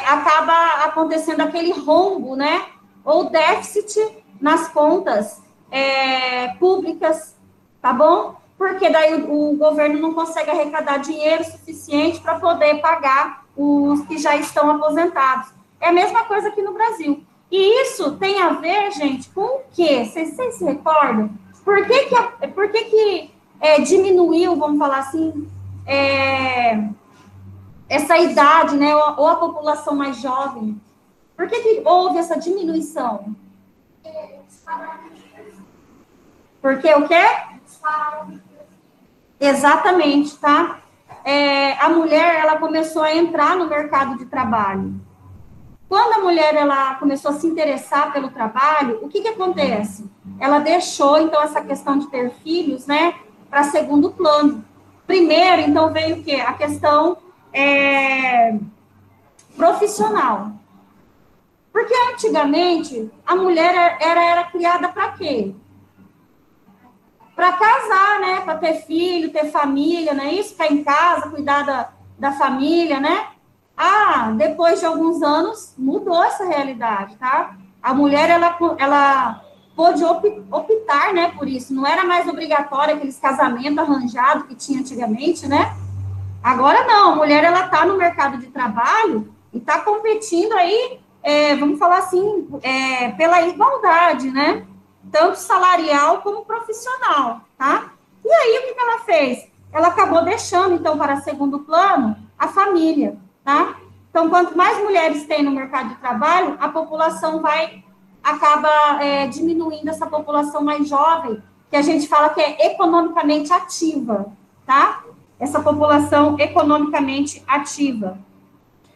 acaba acontecendo aquele rombo, né, ou déficit nas contas públicas, tá bom? Porque daí o governo não consegue arrecadar dinheiro suficiente para poder pagar os que já estão aposentados. É a mesma coisa aqui no Brasil. E isso tem a ver, gente, com o quê? Vocês se recordam? Por que diminuiu, vamos falar assim, essa idade, né, ou a população mais jovem? Por que houve essa diminuição? Porque o quê? Exatamente, tá? A mulher, ela começou a entrar no mercado de trabalho. Quando a mulher, ela começou a se interessar pelo trabalho, o que acontece? Ela deixou, então, essa questão de ter filhos, né, para segundo plano. Primeiro, então, veio o quê? A questão profissional. Porque antigamente, a mulher era criada para quê? Para casar, né? Para ter filho, ter família, não é isso? Ficar em casa, cuidar da família, né? Depois de alguns anos, mudou essa realidade, tá? A mulher, ela pôde optar, né, por isso. Não era mais obrigatório aqueles casamentos arranjados que tinha antigamente, né? Agora não, a mulher, ela tá no mercado de trabalho e tá competindo aí, vamos falar assim, pela igualdade, né? Tanto salarial como profissional, tá? E aí, o que ela fez? Ela acabou deixando, então, para segundo plano, a família, tá? Então, quanto mais mulheres tem no mercado de trabalho, a população acaba diminuindo essa população mais jovem, que a gente fala que é economicamente ativa, tá? Essa população economicamente ativa,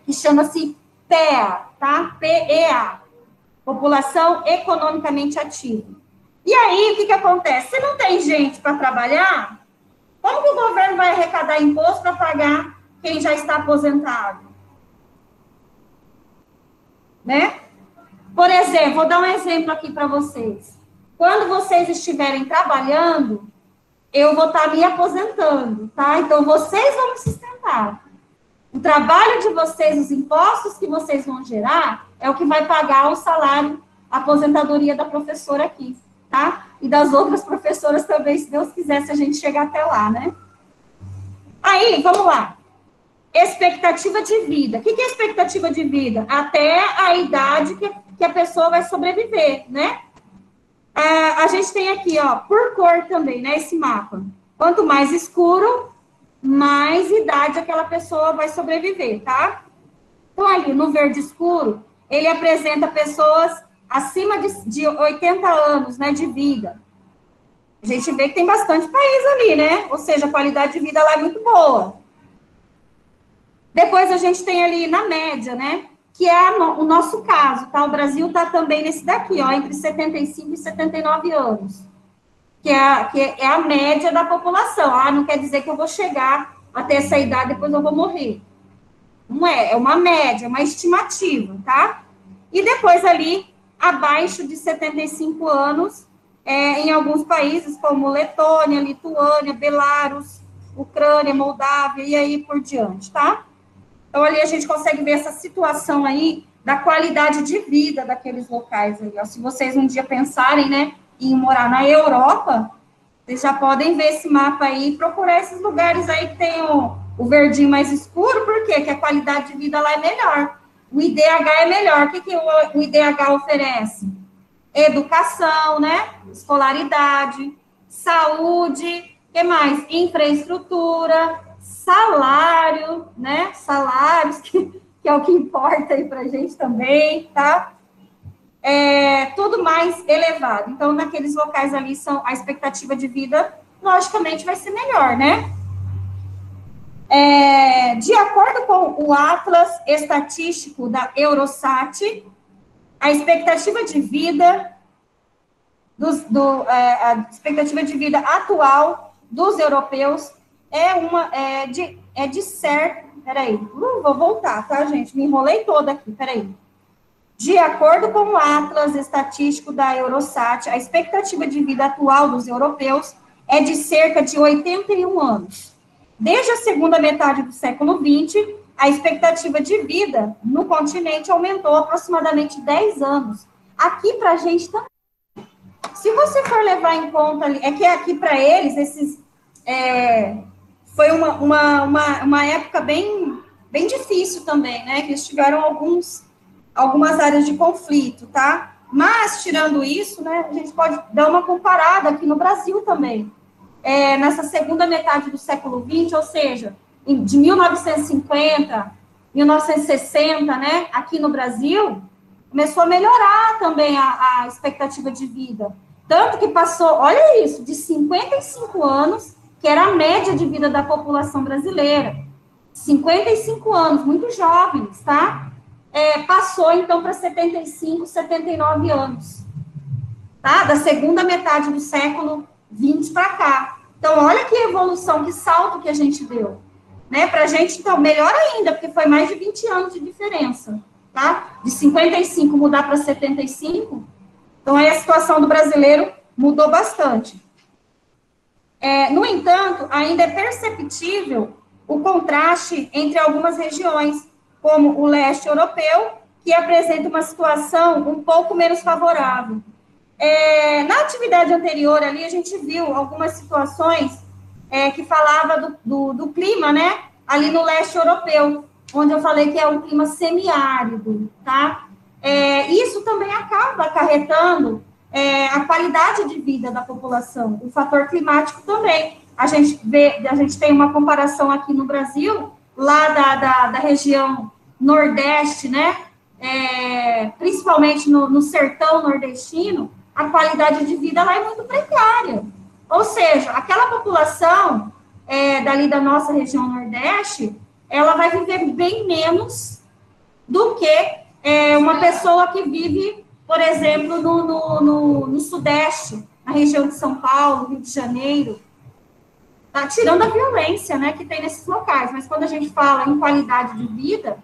que chama-se PEA, tá? PEA, população economicamente ativa. E aí, o que acontece? Se não tem gente para trabalhar, como que o governo vai arrecadar imposto para pagar quem já está aposentado? Né? Por exemplo, vou dar um exemplo aqui para vocês. Quando vocês estiverem trabalhando, eu vou estar me aposentando, tá? Então, vocês vão me sustentar. O trabalho de vocês, os impostos que vocês vão gerar, é o que vai pagar o salário, a aposentadoria da professora aqui, tá? E das outras professoras também, se Deus quiser, se a gente chegar até lá, né? Aí, vamos lá. Expectativa de vida. O que é expectativa de vida? Até a idade que a pessoa vai sobreviver, né? A gente tem aqui, ó, por cor também, né, esse mapa. Quanto mais escuro, mais idade aquela pessoa vai sobreviver, tá? Então, ali, no verde escuro, ele apresenta pessoas acima de 80 anos, né, de vida. A gente vê que tem bastante país ali, né? Ou seja, a qualidade de vida lá é muito boa. Depois a gente tem ali na média, né? Que é o nosso caso, tá? O Brasil tá também nesse daqui, ó, entre 75 e 79 anos. Que é a média da população. Não quer dizer que eu vou chegar até essa idade, depois eu vou morrer. Não é uma média, uma estimativa, tá? E depois ali, abaixo de 75 anos, em alguns países, como Letônia, Lituânia, Belarus, Ucrânia, Moldávia, e aí por diante, tá? Então, ali a gente consegue ver essa situação aí da qualidade de vida daqueles locais aí, ó. Se vocês um dia pensarem, né, em morar na Europa, vocês já podem ver esse mapa aí e procurar esses lugares aí que tem o verdinho mais escuro, por quê? Porque a qualidade de vida lá é melhor. O IDH é melhor. O que o IDH oferece? Educação, né? Escolaridade, saúde, o que mais? Infraestrutura, salário, né? Salários, que é o que importa aí pra gente também, tá? Tudo mais elevado. Então, naqueles locais ali, a expectativa de vida, logicamente, vai ser melhor, né? De acordo com o Atlas Estatístico da Eurostat, a expectativa de vida a expectativa de vida atual dos europeus peraí, vou voltar, tá, gente? Me enrolei toda aqui, peraí. De acordo com o Atlas Estatístico da Eurostat, a expectativa de vida atual dos europeus é de cerca de 81 anos. Desde a segunda metade do século XX, a expectativa de vida no continente aumentou aproximadamente 10 anos, aqui para a gente também. Se você for levar em conta, é que aqui para eles, foi uma época bem difícil também, né? Que eles tiveram algumas áreas de conflito, tá? Mas, tirando isso, né, a gente pode dar uma comparada aqui no Brasil também. Nessa segunda metade do século XX, ou seja, de 1950, 1960, né, aqui no Brasil, começou a melhorar também a expectativa de vida. Tanto que passou, olha isso, de 55 anos, que era a média de vida da população brasileira. 55 anos, muito jovens, tá? Passou, então, para 75, 79 anos, tá? Da segunda metade do século XX para cá. Então, olha que evolução, que salto que a gente deu, né? Para a gente, então, melhor ainda, porque foi mais de 20 anos de diferença, tá? De 55 mudar para 75, então aí a situação do brasileiro mudou bastante. No entanto, ainda é perceptível o contraste entre algumas regiões, como o leste europeu, que apresenta uma situação um pouco menos favorável. Na atividade anterior ali, a gente viu algumas situações que falava do clima, né, ali no leste europeu, onde eu falei que é um clima semiárido, tá? Isso também acaba acarretando a qualidade de vida da população, o fator climático também. A gente tem uma comparação aqui no Brasil, lá da região nordeste, né, principalmente no sertão nordestino, a qualidade de vida lá é muito precária. Ou seja, aquela população dali da nossa região nordeste, ela vai viver bem menos do que uma pessoa que vive, por exemplo, no sudeste, na região de São Paulo, Rio de Janeiro, tá? Tirando a violência, né, que tem nesses locais, mas quando a gente fala em qualidade de vida,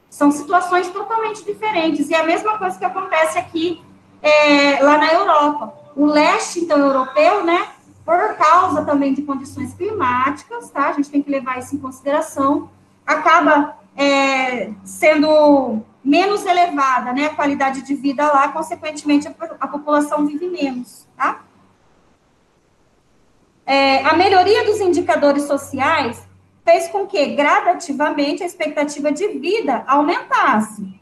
são situações totalmente diferentes, e é a mesma coisa que acontece aqui, lá na Europa. O leste, então, europeu, né, por causa também de condições climáticas, tá, a gente tem que levar isso em consideração, acaba sendo menos elevada, né, a qualidade de vida lá, consequentemente, a população vive menos, tá? A melhoria dos indicadores sociais fez com que, gradativamente, a expectativa de vida aumentasse.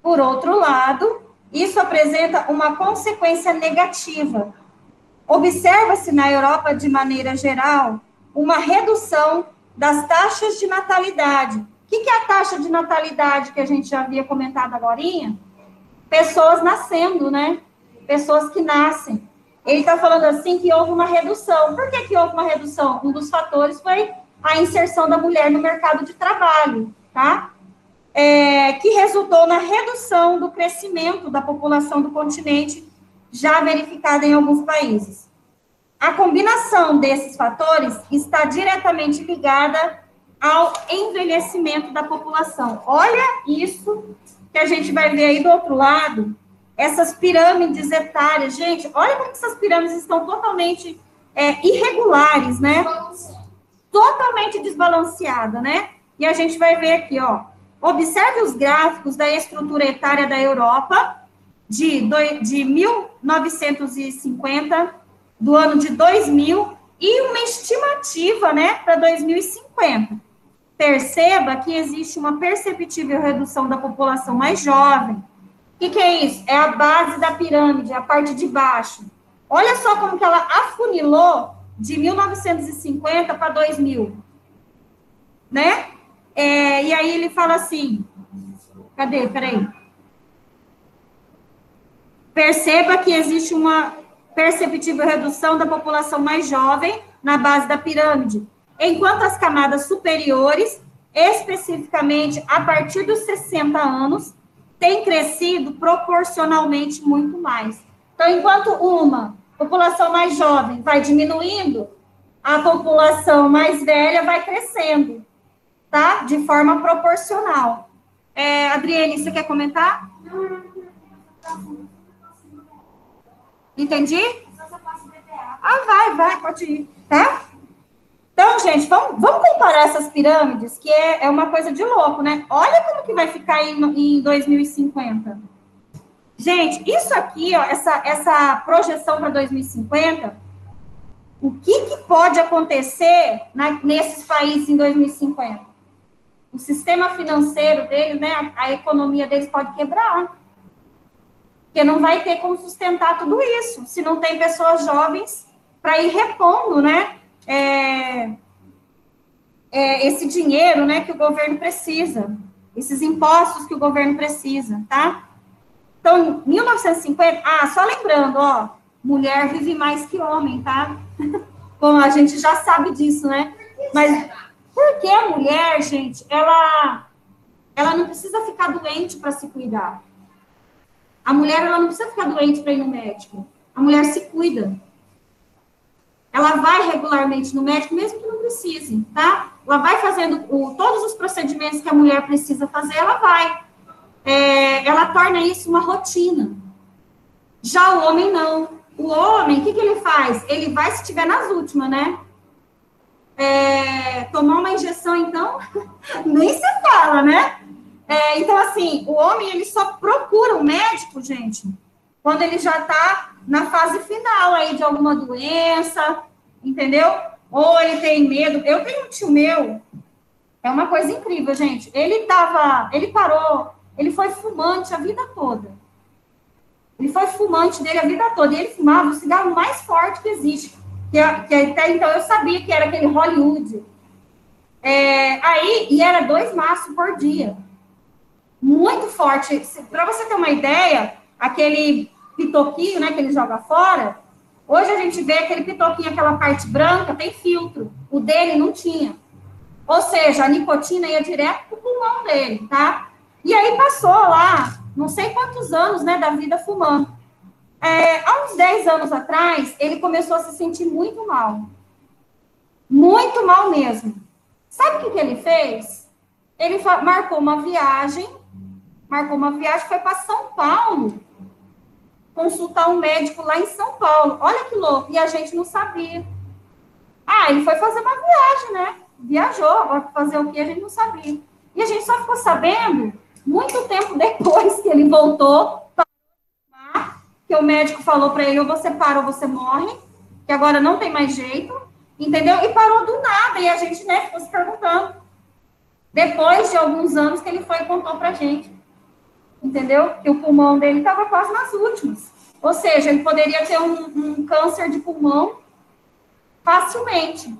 Por outro lado, isso apresenta uma consequência negativa. Observa-se na Europa, de maneira geral, uma redução das taxas de natalidade. O que é a taxa de natalidade que a gente já havia comentado agorinha? Pessoas nascendo, né? Pessoas que nascem. Ele está falando assim que houve uma redução. Por que houve uma redução? Um dos fatores foi a inserção da mulher no mercado de trabalho, tá? Que resultou na redução do crescimento da população do continente, já verificada em alguns países. A combinação desses fatores está diretamente ligada ao envelhecimento da população. Olha isso que a gente vai ver aí do outro lado, essas pirâmides etárias. Gente, olha como essas pirâmides estão totalmente irregulares, né? Totalmente desbalanceada, né? E a gente vai ver aqui, ó. Observe os gráficos da estrutura etária da Europa de 1950, do ano de 2000, e uma estimativa, né, para 2050. Perceba que existe uma perceptível redução da população mais jovem. O que é isso? É a base da pirâmide, a parte de baixo. Olha só como que ela afunilou de 1950 para 2000, né? E aí ele fala assim, cadê? Peraí. Perceba que existe uma perceptível redução da população mais jovem na base da pirâmide, enquanto as camadas superiores, especificamente a partir dos 60 anos, têm crescido proporcionalmente muito mais. Então, enquanto uma população mais jovem vai diminuindo, a população mais velha vai crescendo, tá? De forma proporcional. Adriane, você quer comentar? Entendi? Vai, pode ir, tá? Então, gente, vamos comparar essas pirâmides, que é uma coisa de louco, né? Olha como que vai ficar em 2050. Gente, isso aqui, ó, essa projeção para 2050, o que pode acontecer nesses países em 2050? O sistema financeiro deles, né, a economia deles pode quebrar. Porque não vai ter como sustentar tudo isso, se não tem pessoas jovens para ir repondo, né, esse dinheiro, né, que o governo precisa, esses impostos que o governo precisa, tá? Então, 1950, só lembrando, ó, mulher vive mais que homem, tá? Bom, a gente já sabe disso, né? Mas por que a mulher, gente, ela não precisa ficar doente para se cuidar? A mulher, ela não precisa ficar doente para ir no médico. A mulher se cuida. Ela vai regularmente no médico, mesmo que não precise, tá? Ela vai fazendo todos os procedimentos que a mulher precisa fazer, ela vai. Ela torna isso uma rotina. Já o homem, não. O homem, o que ele faz? Ele vai, se estiver nas últimas, né? Tomar uma injeção, então, nem se fala, né? Então, assim, o homem, ele só procura o médico, gente, quando ele já tá na fase final aí de alguma doença, entendeu? Ou ele tem medo. Eu tenho um tio meu, é uma coisa incrível, gente. Ele parou, ele foi fumante a vida toda. Ele foi fumante dele a vida toda. E ele fumava o cigarro mais forte que existe. Que até então eu sabia que era aquele Hollywood. E era 2 maços por dia. Muito forte. Para você ter uma ideia, aquele pitoquinho, né, que ele joga fora, hoje a gente vê aquele pitoquinho, aquela parte branca, tem filtro. O dele não tinha. Ou seja, a nicotina ia direto pro pulmão dele, tá? E aí passou lá, não sei quantos anos, né, da vida fumando. Há uns 10 anos atrás, ele começou a se sentir muito mal. Muito mal mesmo. Sabe o que ele fez? Ele marcou uma viagem, foi para São Paulo, consultar um médico lá em São Paulo. Olha que louco, e a gente não sabia. Ele foi fazer uma viagem, né? Viajou, agora fazer o que a gente não sabia. E a gente só ficou sabendo muito tempo depois que ele voltou, que o médico falou para ele, ou você para ou você morre, que agora não tem mais jeito, entendeu? E parou do nada, e a gente, né, ficou se perguntando. Depois de alguns anos que ele foi e contou pra gente, entendeu? Que o pulmão dele estava quase nas últimas. Ou seja, ele poderia ter um câncer de pulmão facilmente,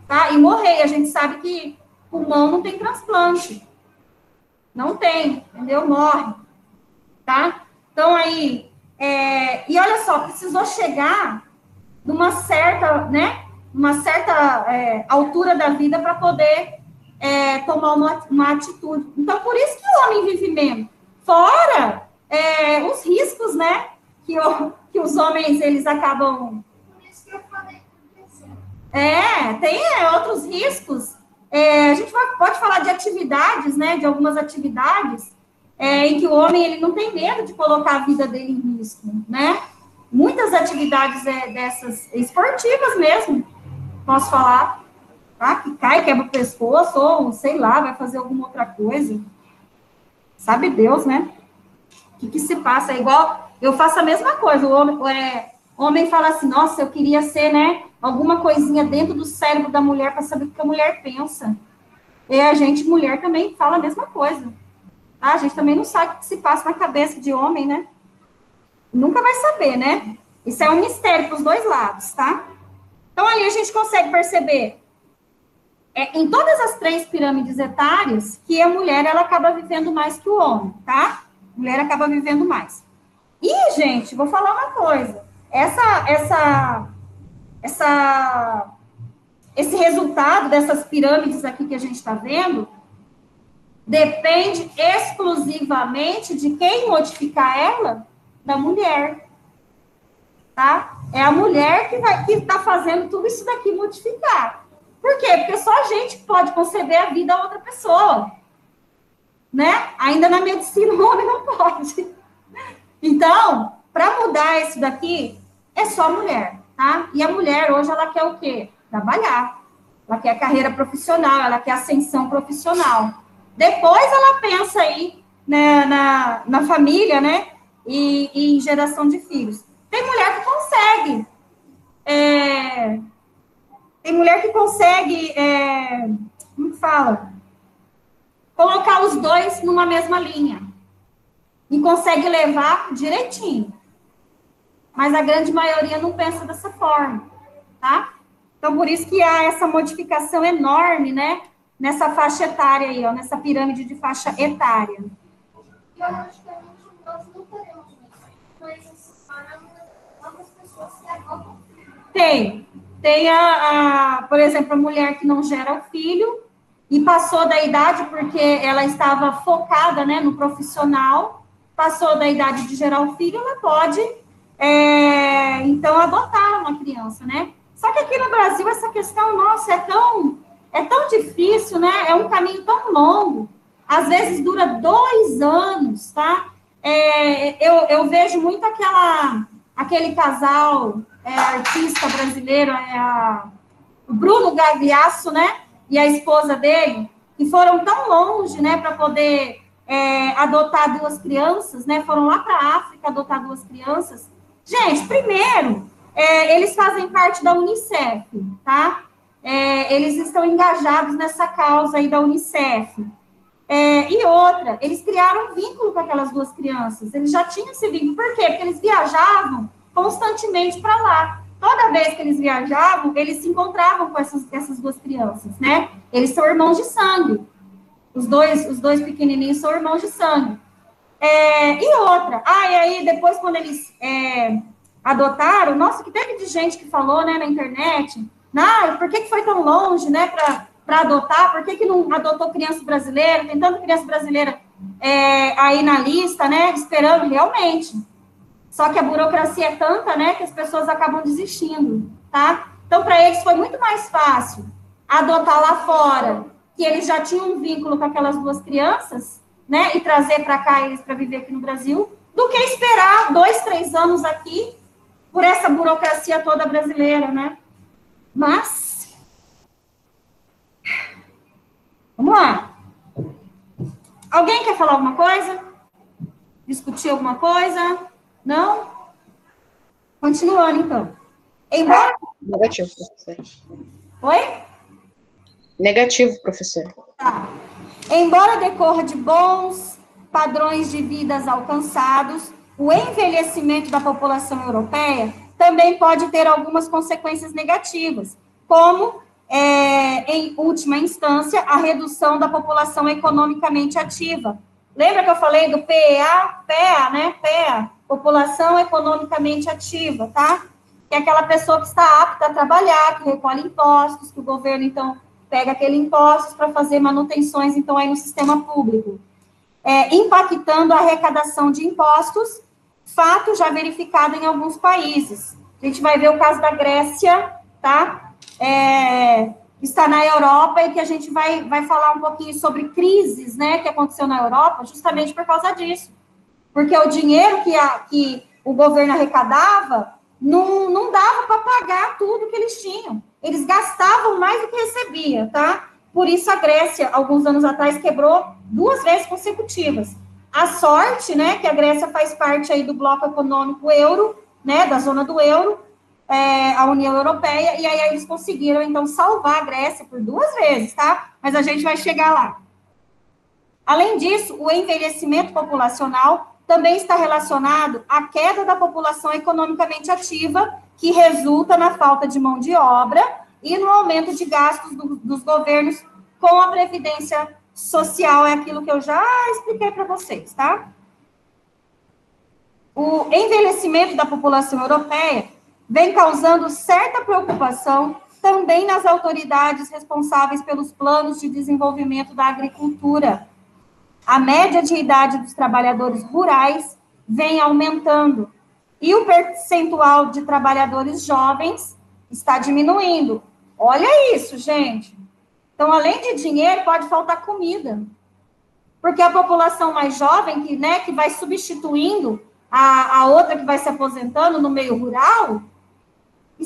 tá? E morrer. E a gente sabe que pulmão não tem transplante. Não tem, entendeu? Morre, tá? Então, aí, e olha só, precisou chegar numa certa, né, altura da vida para poder tomar uma atitude. Então, por isso que o homem vive menos. Fora os riscos, né, que os homens, eles acabam... Por isso que eu falei. Tem outros riscos. A gente pode falar de atividades, né, de algumas atividades em que o homem, ele não tem medo de colocar a vida dele em risco, né? Muitas atividades dessas esportivas mesmo, posso falar, tá? Que cai, quebra o pescoço, ou, sei lá, vai fazer alguma outra coisa. Sabe Deus, né? O que se passa? Igual, eu faço a mesma coisa, o homem fala assim, nossa, eu queria ser, né, alguma coisinha dentro do cérebro da mulher para saber o que a mulher pensa. E a gente, mulher, também fala a mesma coisa. Tá? A gente também não sabe o que se passa na cabeça de homem, né? Nunca vai saber, né? Isso é um mistério para os dois lados, tá? Então, aí a gente consegue perceber, em todas as 3 pirâmides etárias, que a mulher, ela acaba vivendo mais que o homem, tá? A mulher acaba vivendo mais. E, gente, vou falar uma coisa. Esse resultado dessas pirâmides aqui que a gente está vendo depende exclusivamente de quem modificar ela, da mulher, tá? É a mulher que está fazendo tudo isso daqui modificar. Por quê? Porque só a gente pode conceber a vida a outra pessoa, né? Ainda na medicina o homem não pode. Então, para mudar isso daqui, é só a mulher, tá? E a mulher, hoje, ela quer o quê? Trabalhar. Ela quer carreira profissional, ela quer ascensão profissional. Depois ela pensa aí, né, na família, né? e em geração de filhos. Tem mulher que consegue. Tem mulher que consegue, como que fala? Colocar os dois numa mesma linha. E consegue levar direitinho. Mas a grande maioria não pensa dessa forma, tá? Então, por isso que há essa modificação enorme, né? Nessa faixa etária aí, ó, nessa pirâmide de faixa etária. Tem por exemplo, a mulher que não gera o filho e passou da idade porque ela estava focada, né, no profissional, passou da idade de gerar o filho, ela pode, então, adotar uma criança, né? Só que aqui no Brasil, essa questão, nossa, é tão difícil, né? É um caminho tão longo, às vezes dura 2 anos, tá? Eu vejo muito aquele casal artista brasileiro, o Bruno Gagliasso, né? E a esposa dele, que foram tão longe, né, para poder adotar 2 crianças, né? Foram lá para a África adotar 2 crianças. Gente, primeiro, eles fazem parte da Unicef, tá? Eles estão engajados nessa causa aí da Unicef. E outra, eles criaram um vínculo com aquelas 2 crianças. Eles já tinham esse vínculo. Por quê? Porque eles viajavam constantemente para lá. Toda vez que eles viajavam, eles se encontravam com essas 2 crianças, né? Eles são irmãos de sangue. Os dois pequenininhos são irmãos de sangue. E outra, e aí depois quando eles adotaram, nossa, que teve de gente que falou, né, na internet, por que foi tão longe, né, para adotar, por que não adotou criança brasileira, tem tanta criança brasileira aí na lista, né, esperando realmente. Só que a burocracia é tanta, né, que as pessoas acabam desistindo, tá? Então, para eles foi muito mais fácil adotar lá fora, que eles já tinham um vínculo com aquelas 2 crianças, né, e trazer para cá eles para viver aqui no Brasil, do que esperar 2, 3 anos aqui por essa burocracia toda brasileira, né? Mas, vamos lá. Alguém quer falar alguma coisa? Discutir alguma coisa? Não? Continuando, então. Embora... Negativo, professor. Oi? Negativo, professor. Tá. Embora decorra de bons padrões de vidas alcançados, o envelhecimento da população europeia também pode ter algumas consequências negativas, como, em última instância, a redução da população economicamente ativa. Lembra que eu falei do PEA, né? PEA, população economicamente ativa, tá? Que é aquela pessoa que está apta a trabalhar, que recolhe impostos, que o governo, então, pega aquele impostos para fazer manutenções, então, aí no sistema público. Impactando a arrecadação de impostos, fato já verificado em alguns países. A gente vai ver o caso da Grécia, tá? Que está na Europa e que a gente vai falar um pouquinho sobre crises, né, que aconteceu na Europa, justamente por causa disso. Porque o dinheiro que o governo arrecadava não dava para pagar tudo que eles tinham. Eles gastavam mais do que recebia, tá? Por isso a Grécia, alguns anos atrás, quebrou 2 vezes consecutivas. A sorte, né, que a Grécia faz parte aí do bloco econômico euro, né, da zona do euro, a União Europeia, e aí eles conseguiram, então, salvar a Grécia por 2 vezes, tá? Mas a gente vai chegar lá. Além disso, o envelhecimento populacional também está relacionado à queda da população economicamente ativa, que resulta na falta de mão de obra e no aumento de gastos dos governos com a previdência social, é aquilo que eu já expliquei para vocês, tá? O envelhecimento da população europeia vem causando certa preocupação também nas autoridades responsáveis pelos planos de desenvolvimento da agricultura. A média de idade dos trabalhadores rurais vem aumentando e o percentual de trabalhadores jovens está diminuindo. Olha isso, gente. Então, além de dinheiro, pode faltar comida. Porque a população mais jovem, que vai substituindo a outra que vai se aposentando no meio rural,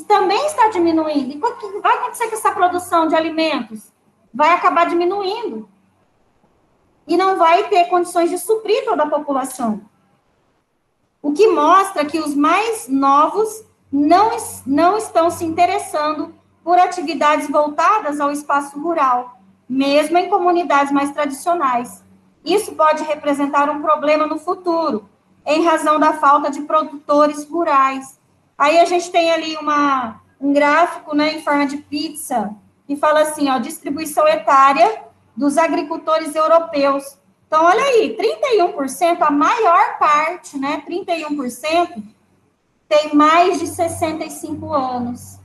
também está diminuindo. E o que vai acontecer com essa produção de alimentos? Vai acabar diminuindo. E não vai ter condições de suprir toda a população. o que mostra que os mais novos não estão se interessando por atividades voltadas ao espaço rural, mesmo em comunidades mais tradicionais. Isso pode representar um problema no futuro, em razão da falta de produtores rurais. Aí a gente tem ali um gráfico, né, em forma de pizza, que fala assim, ó, distribuição etária dos agricultores europeus. Então, olha aí, 31%, a maior parte, né, 31%, tem mais de 65 anos.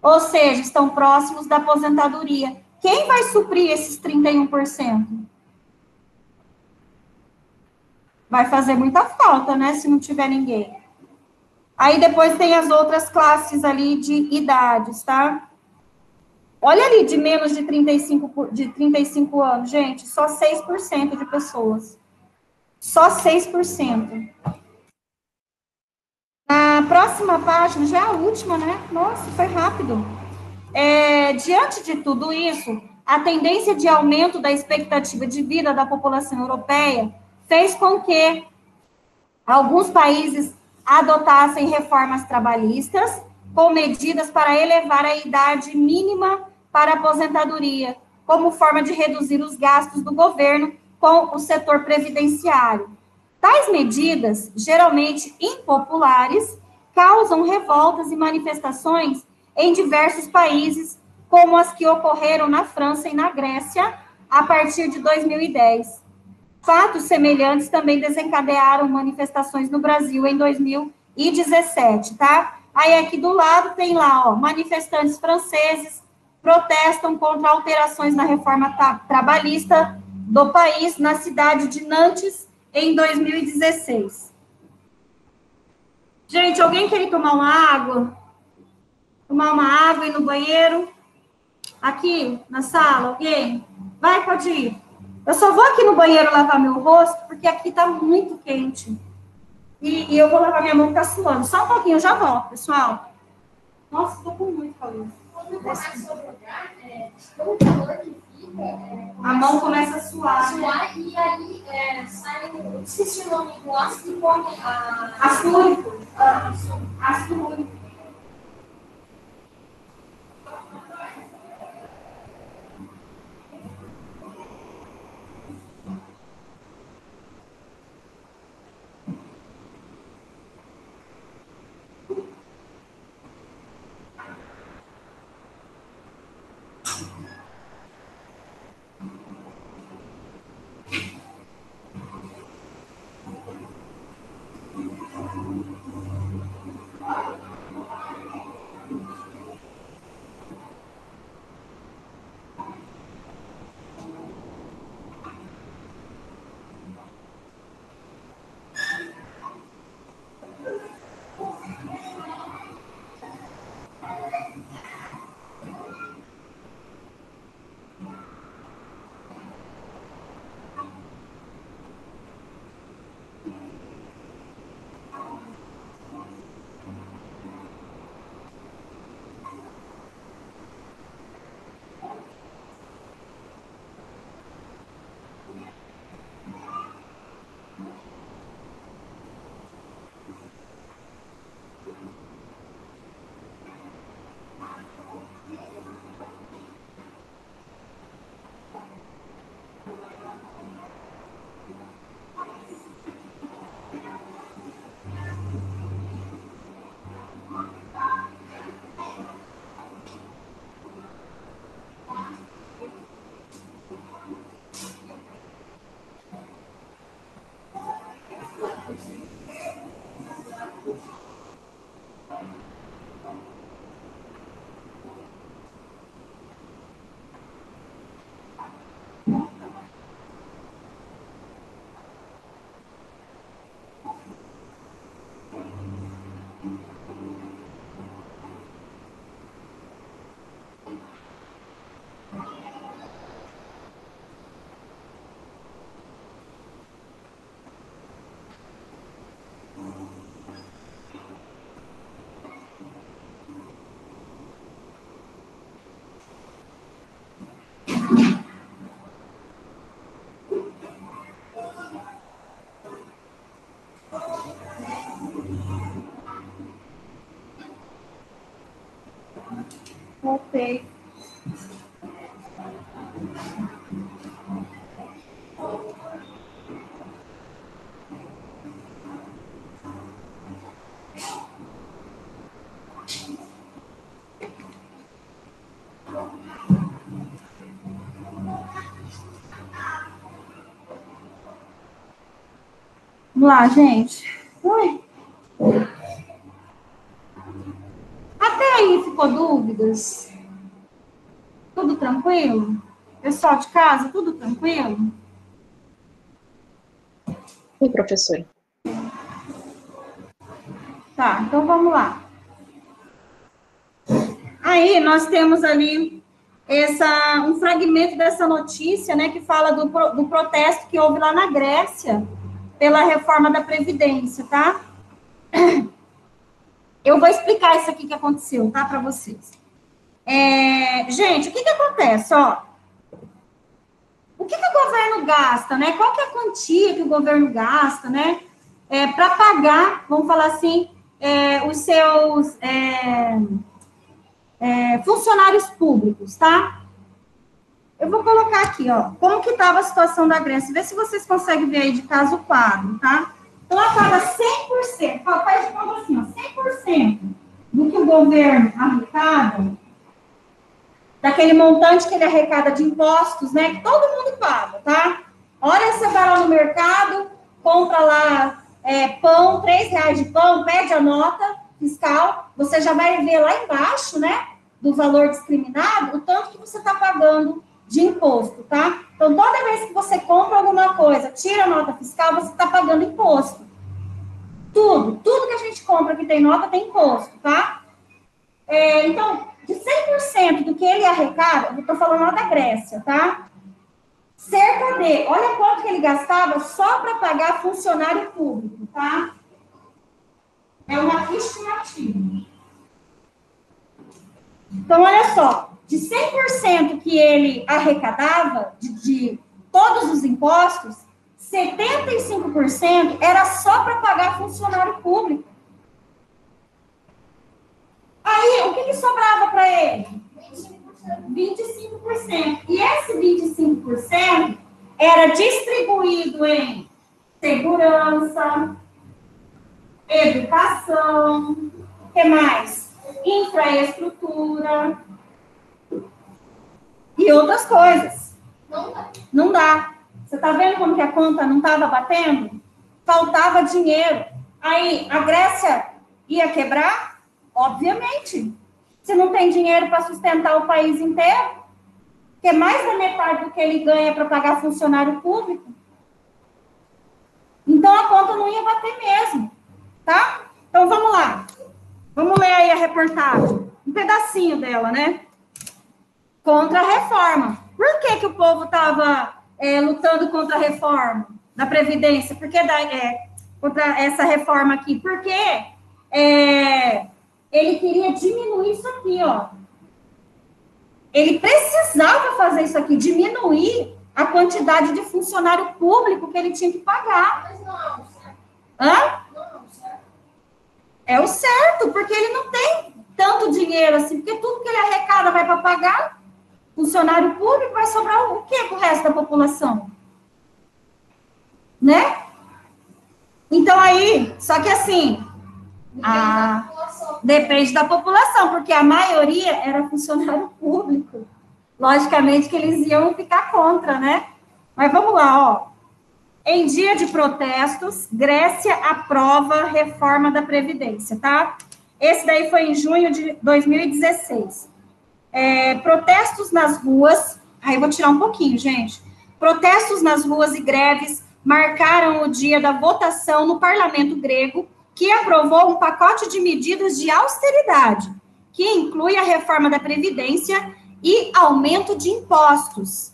Ou seja, estão próximos da aposentadoria. Quem vai suprir esses 31%? Vai fazer muita falta, né, se não tiver ninguém. Aí depois tem as outras classes ali de idades, tá? Olha ali, de menos de 35 anos, gente, só 6% de pessoas. Só 6%. Na próxima página, já é a última, né? Nossa, foi rápido. Diante de tudo isso, a tendência de aumento da expectativa de vida da população europeia fez com que alguns países adotassem reformas trabalhistas com medidas para elevar a idade mínima para a aposentadoria, como forma de reduzir os gastos do governo com o setor previdenciário. Tais medidas, geralmente impopulares, causam revoltas e manifestações em diversos países, como as que ocorreram na França e na Grécia a partir de 2010. Fatos semelhantes também desencadearam manifestações no Brasil em 2017, tá? Aí aqui do lado tem lá, ó, manifestantes franceses protestam contra alterações na reforma trabalhista do país na cidade de Nantes em 2016. Gente, alguém quer ir tomar uma água? Tomar uma água e ir no banheiro? Aqui, na sala, alguém? Vai, pode ir. Eu só vou aqui no banheiro lavar meu rosto, porque aqui tá muito quente. E eu vou lavar minha mão que tá suando. Só um pouquinho, eu já volto, pessoal. Nossa, tô com muito calor. A mão começa a suar. E aí sai o. Esqueci o nome do ácido e come a. Ácido úrico. Ácido úrico. Voltei. Vamos lá, gente. Ui. Até aí ficou dúvidas? Tudo tranquilo? Pessoal de casa, tudo tranquilo? Sim, professora. Tá, então vamos lá. Aí nós temos ali um fragmento dessa notícia, né, que fala do protesto que houve lá na Grécia pela reforma da Previdência, tá? Eu vou explicar isso aqui que aconteceu, tá, para vocês. Gente, o que acontece, ó? O que o governo gasta, né? Qual que é a quantia que o governo gasta, né? Para pagar, vamos falar assim, os seus funcionários públicos, tá? Eu vou colocar aqui, ó, como que estava a situação da Grécia. Vê se vocês conseguem ver aí de caso quadro, tá? Então, ela estava 100%, faz de conta assim, ó, 100% do que o governo arrecada, daquele montante que ele arrecada de impostos, né, que todo mundo paga, tá? Olha, você vai lá no mercado, compra lá pão, R$3 de pão, pede a nota fiscal, você já vai ver lá embaixo, né, do valor discriminado, o tanto que você está pagando de imposto, tá? Então, toda vez que você compra alguma coisa, tira a nota fiscal, você está pagando imposto. Tudo que a gente compra que tem nota tem imposto, tá? Então, de 100% do que ele arrecada, eu estou falando lá da Grécia, tá? Cerca de, olha quanto que ele gastava só para pagar funcionário público, tá? É uma estimativa. Então, olha só, de 100% que ele arrecadava, de todos os impostos, 75% era só para pagar funcionário público. Aí, o que sobrava para ele? 25%. E esse 25% era distribuído em segurança, educação, o que mais? Infraestrutura e outras coisas. Não dá. Você está vendo como que a conta não estava batendo? Faltava dinheiro. Aí, a Grécia ia quebrar? Obviamente. Se não tem dinheiro para sustentar o país inteiro, que é mais da metade do que ele ganha para pagar funcionário público. Então, a conta não ia bater mesmo, tá? Então, vamos lá. Vamos ler aí a reportagem. Um pedacinho dela, né? Contra a reforma. Por que o povo estava lutando contra a reforma da Previdência? Por que contra essa reforma aqui? Porque ele queria diminuir isso aqui, ó. Ele precisava fazer isso aqui, diminuir a quantidade de funcionário público que ele tinha que pagar. Mas não é o certo. Hã? Não é o certo. É o certo, porque ele não tem tanto dinheiro assim, porque tudo que ele arrecada vai para pagar funcionário público, vai sobrar o quê para o resto da população? Né? Então aí, só que assim, depende da população, porque a maioria era funcionário público. Logicamente que eles iam ficar contra, né? Mas vamos lá, ó. Em dia de protestos, Grécia aprova reforma da Previdência, tá? Esse daí foi em junho de 2016. Protestos nas ruas, aí eu vou tirar um pouquinho, gente. Protestos nas ruas e greves marcaram o dia da votação no parlamento grego, que aprovou um pacote de medidas de austeridade, que inclui a reforma da Previdência e aumento de impostos,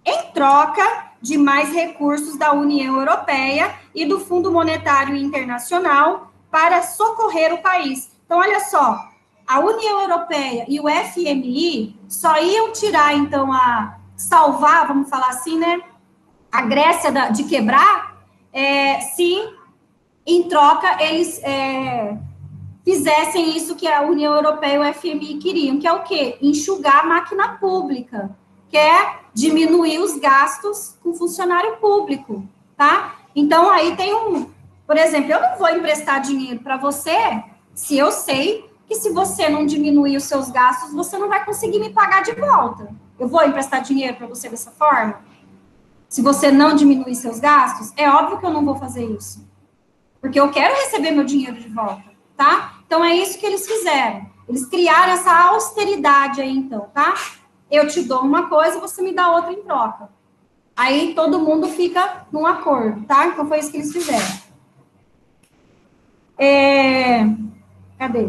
em troca de mais recursos da União Europeia e do Fundo Monetário Internacional para socorrer o país. Então, olha só, a União Europeia e o FMI só iam tirar, então, salvar, vamos falar assim, né, a Grécia de quebrar, se, em troca, eles fizessem isso que a União Europeia e o FMI queriam, que é o quê? Enxugar a máquina pública, que é diminuir os gastos com funcionário público, tá? Então, aí tem por exemplo, eu não vou emprestar dinheiro para você se eu sei que se você não diminuir os seus gastos, você não vai conseguir me pagar de volta. Eu vou emprestar dinheiro para você dessa forma? Se você não diminuir seus gastos, é óbvio que eu não vou fazer isso. Porque eu quero receber meu dinheiro de volta, tá? Então, é isso que eles fizeram. Eles criaram essa austeridade aí, então, tá? Eu te dou uma coisa, você me dá outra em troca. Aí, todo mundo fica num acordo, tá? Então, foi isso que eles fizeram. Cadê?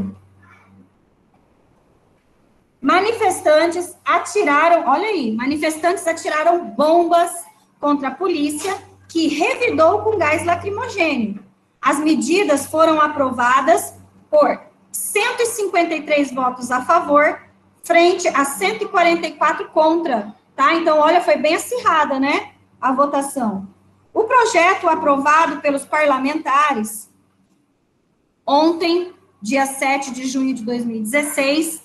Manifestantes atiraram, olha aí, manifestantes atiraram bombas contra a polícia, que revidou com gás lacrimogêneo. As medidas foram aprovadas por 153 votos a favor, frente a 144 contra, tá? Então, olha, foi bem acirrada, né, a votação. O projeto aprovado pelos parlamentares ontem, dia 7 de junho de 2016,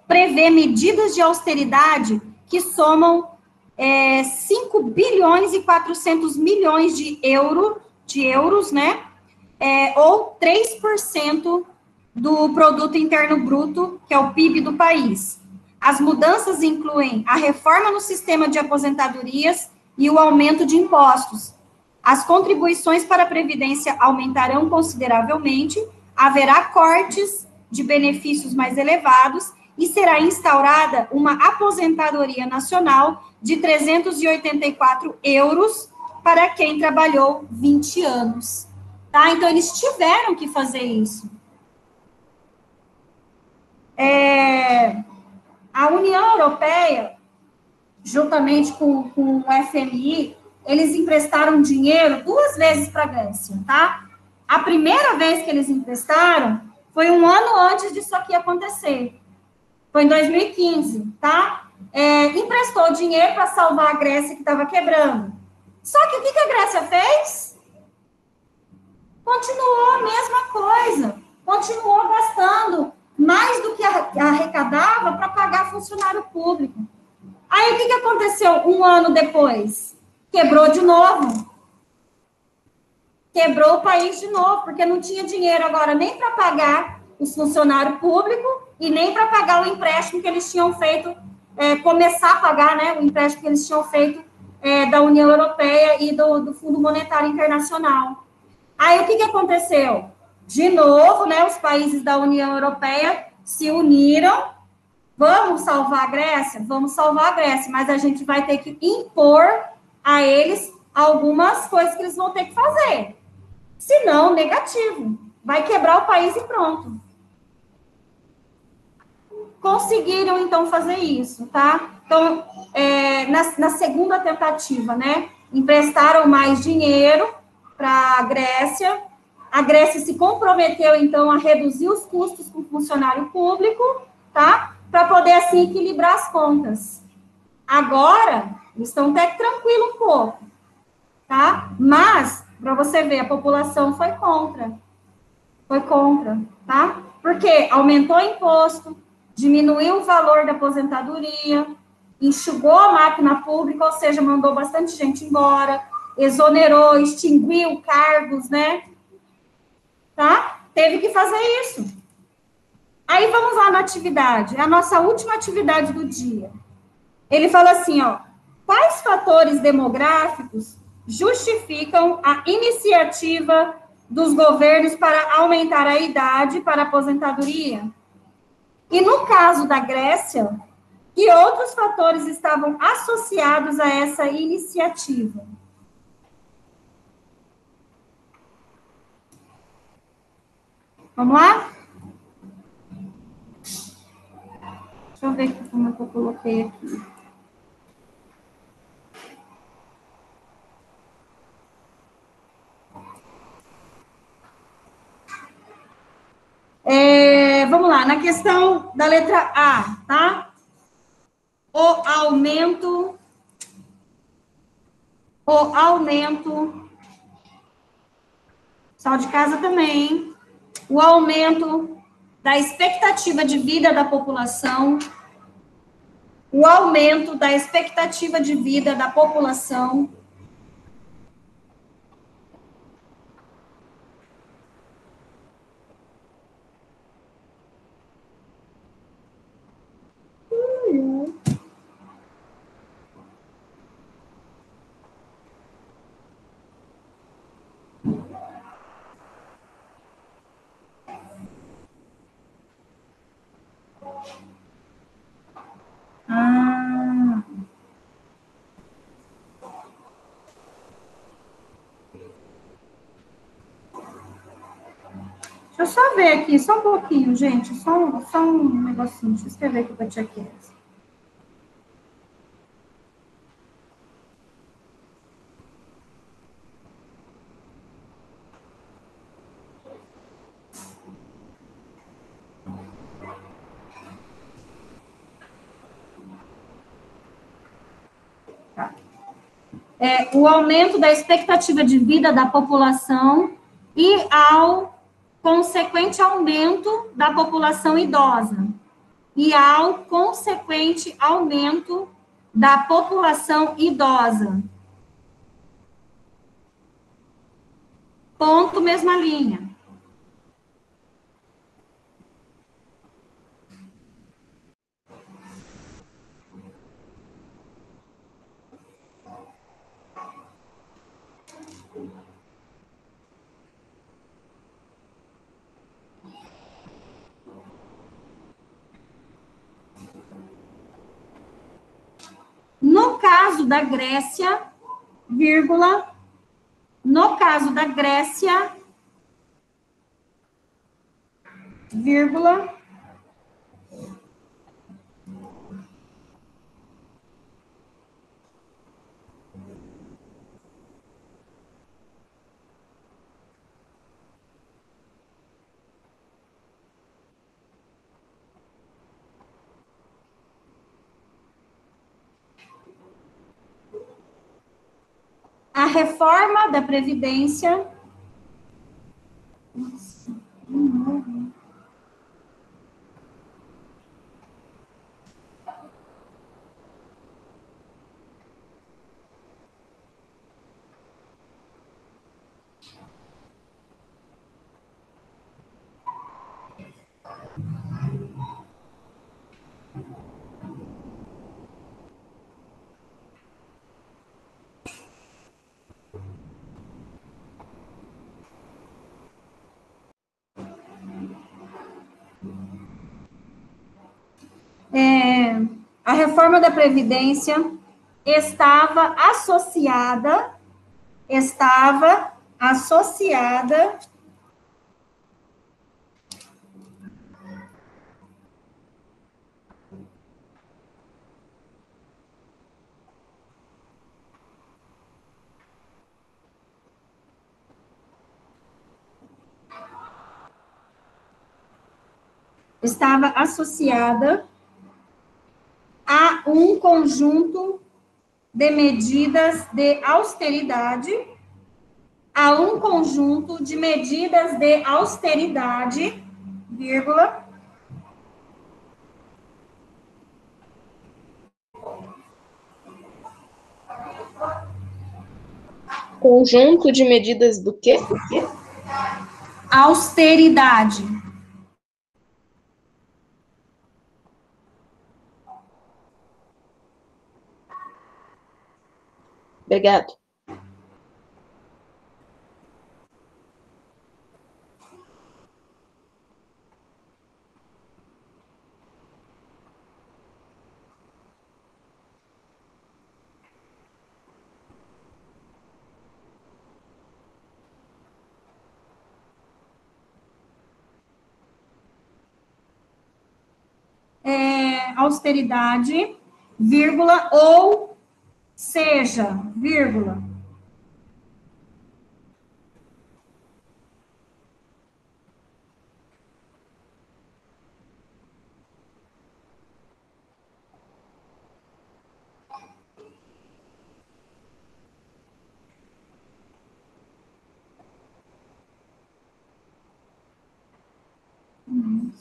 prevê medidas de austeridade que somam 5 bilhões e 400 milhões de euros, né? Ou 3% do produto interno bruto, que é o PIB do país. As mudanças incluem a reforma no sistema de aposentadorias e o aumento de impostos. As contribuições para a Previdência aumentarão consideravelmente, haverá cortes de benefícios mais elevados e será instaurada uma aposentadoria nacional de 384 euros para quem trabalhou 20 anos. Tá? Então, eles tiveram que fazer isso. A União Europeia, juntamente com o FMI, eles emprestaram dinheiro 2 vezes para a Grécia, tá? A primeira vez que eles emprestaram foi um ano antes disso aqui acontecer. Foi em 2015, tá? Emprestou dinheiro para salvar a Grécia que estava quebrando. Só que o que a Grécia fez? Continuou a mesma coisa. Continuou gastando mais do que arrecadava para pagar funcionário público. Aí, o que aconteceu um ano depois? Quebrou de novo. Quebrou o país de novo, porque não tinha dinheiro agora nem para pagar os funcionários públicos e nem para pagar o empréstimo que eles tinham feito, começar a pagar, né, o empréstimo que eles tinham feito da União Europeia e do Fundo Monetário Internacional. Aí, o que aconteceu? De novo, né, os países da União Europeia se uniram. Vamos salvar a Grécia? Vamos salvar a Grécia, mas a gente vai ter que impor a eles algumas coisas que eles vão ter que fazer. Se não, negativo. Vai quebrar o país e pronto. Conseguiram, então, fazer isso, tá? Então, na segunda tentativa, né, emprestaram mais dinheiro para a Grécia. A Grécia se comprometeu, então, a reduzir os custos com o funcionário público, tá? Para poder, assim, equilibrar as contas. Agora, eles estão até tranquilos um pouco, tá? Mas, para você ver, a população foi contra. Foi contra, tá? Porque aumentou o imposto, diminuiu o valor da aposentadoria, enxugou a máquina pública, ou seja, mandou bastante gente embora, exonerou, extinguiu cargos, né? Tá? Teve que fazer isso. Aí vamos lá na atividade, é a nossa última atividade do dia. Ele fala assim, ó, quais fatores demográficos justificam a iniciativa dos governos para aumentar a idade para a aposentadoria? E no caso da Grécia, que outros fatores estavam associados a essa iniciativa? Vamos lá? Deixa eu ver como é que eu coloquei aqui. Vamos lá, na questão da letra A, tá? O aumento, pessoal de casa também, o aumento da expectativa de vida da população, o aumento da expectativa de vida da população, Ah. Deixa eu só ver aqui, só um pouquinho, gente. Só um negocinho. Deixa eu escrever aqui para a tia Kézia. Tá. O aumento da expectativa de vida da população e ao consequente aumento da população idosa e ao consequente aumento da população idosa. Ponto, mesma linha. No caso da Grécia, vírgula, no caso da Grécia, vírgula, a reforma da Previdência. A reforma da Previdência estava associada a um conjunto de medidas de austeridade, vírgula, Conjunto de medidas do quê? austeridade. Obrigado. Austeridade, vírgula, ou seja, vírgula.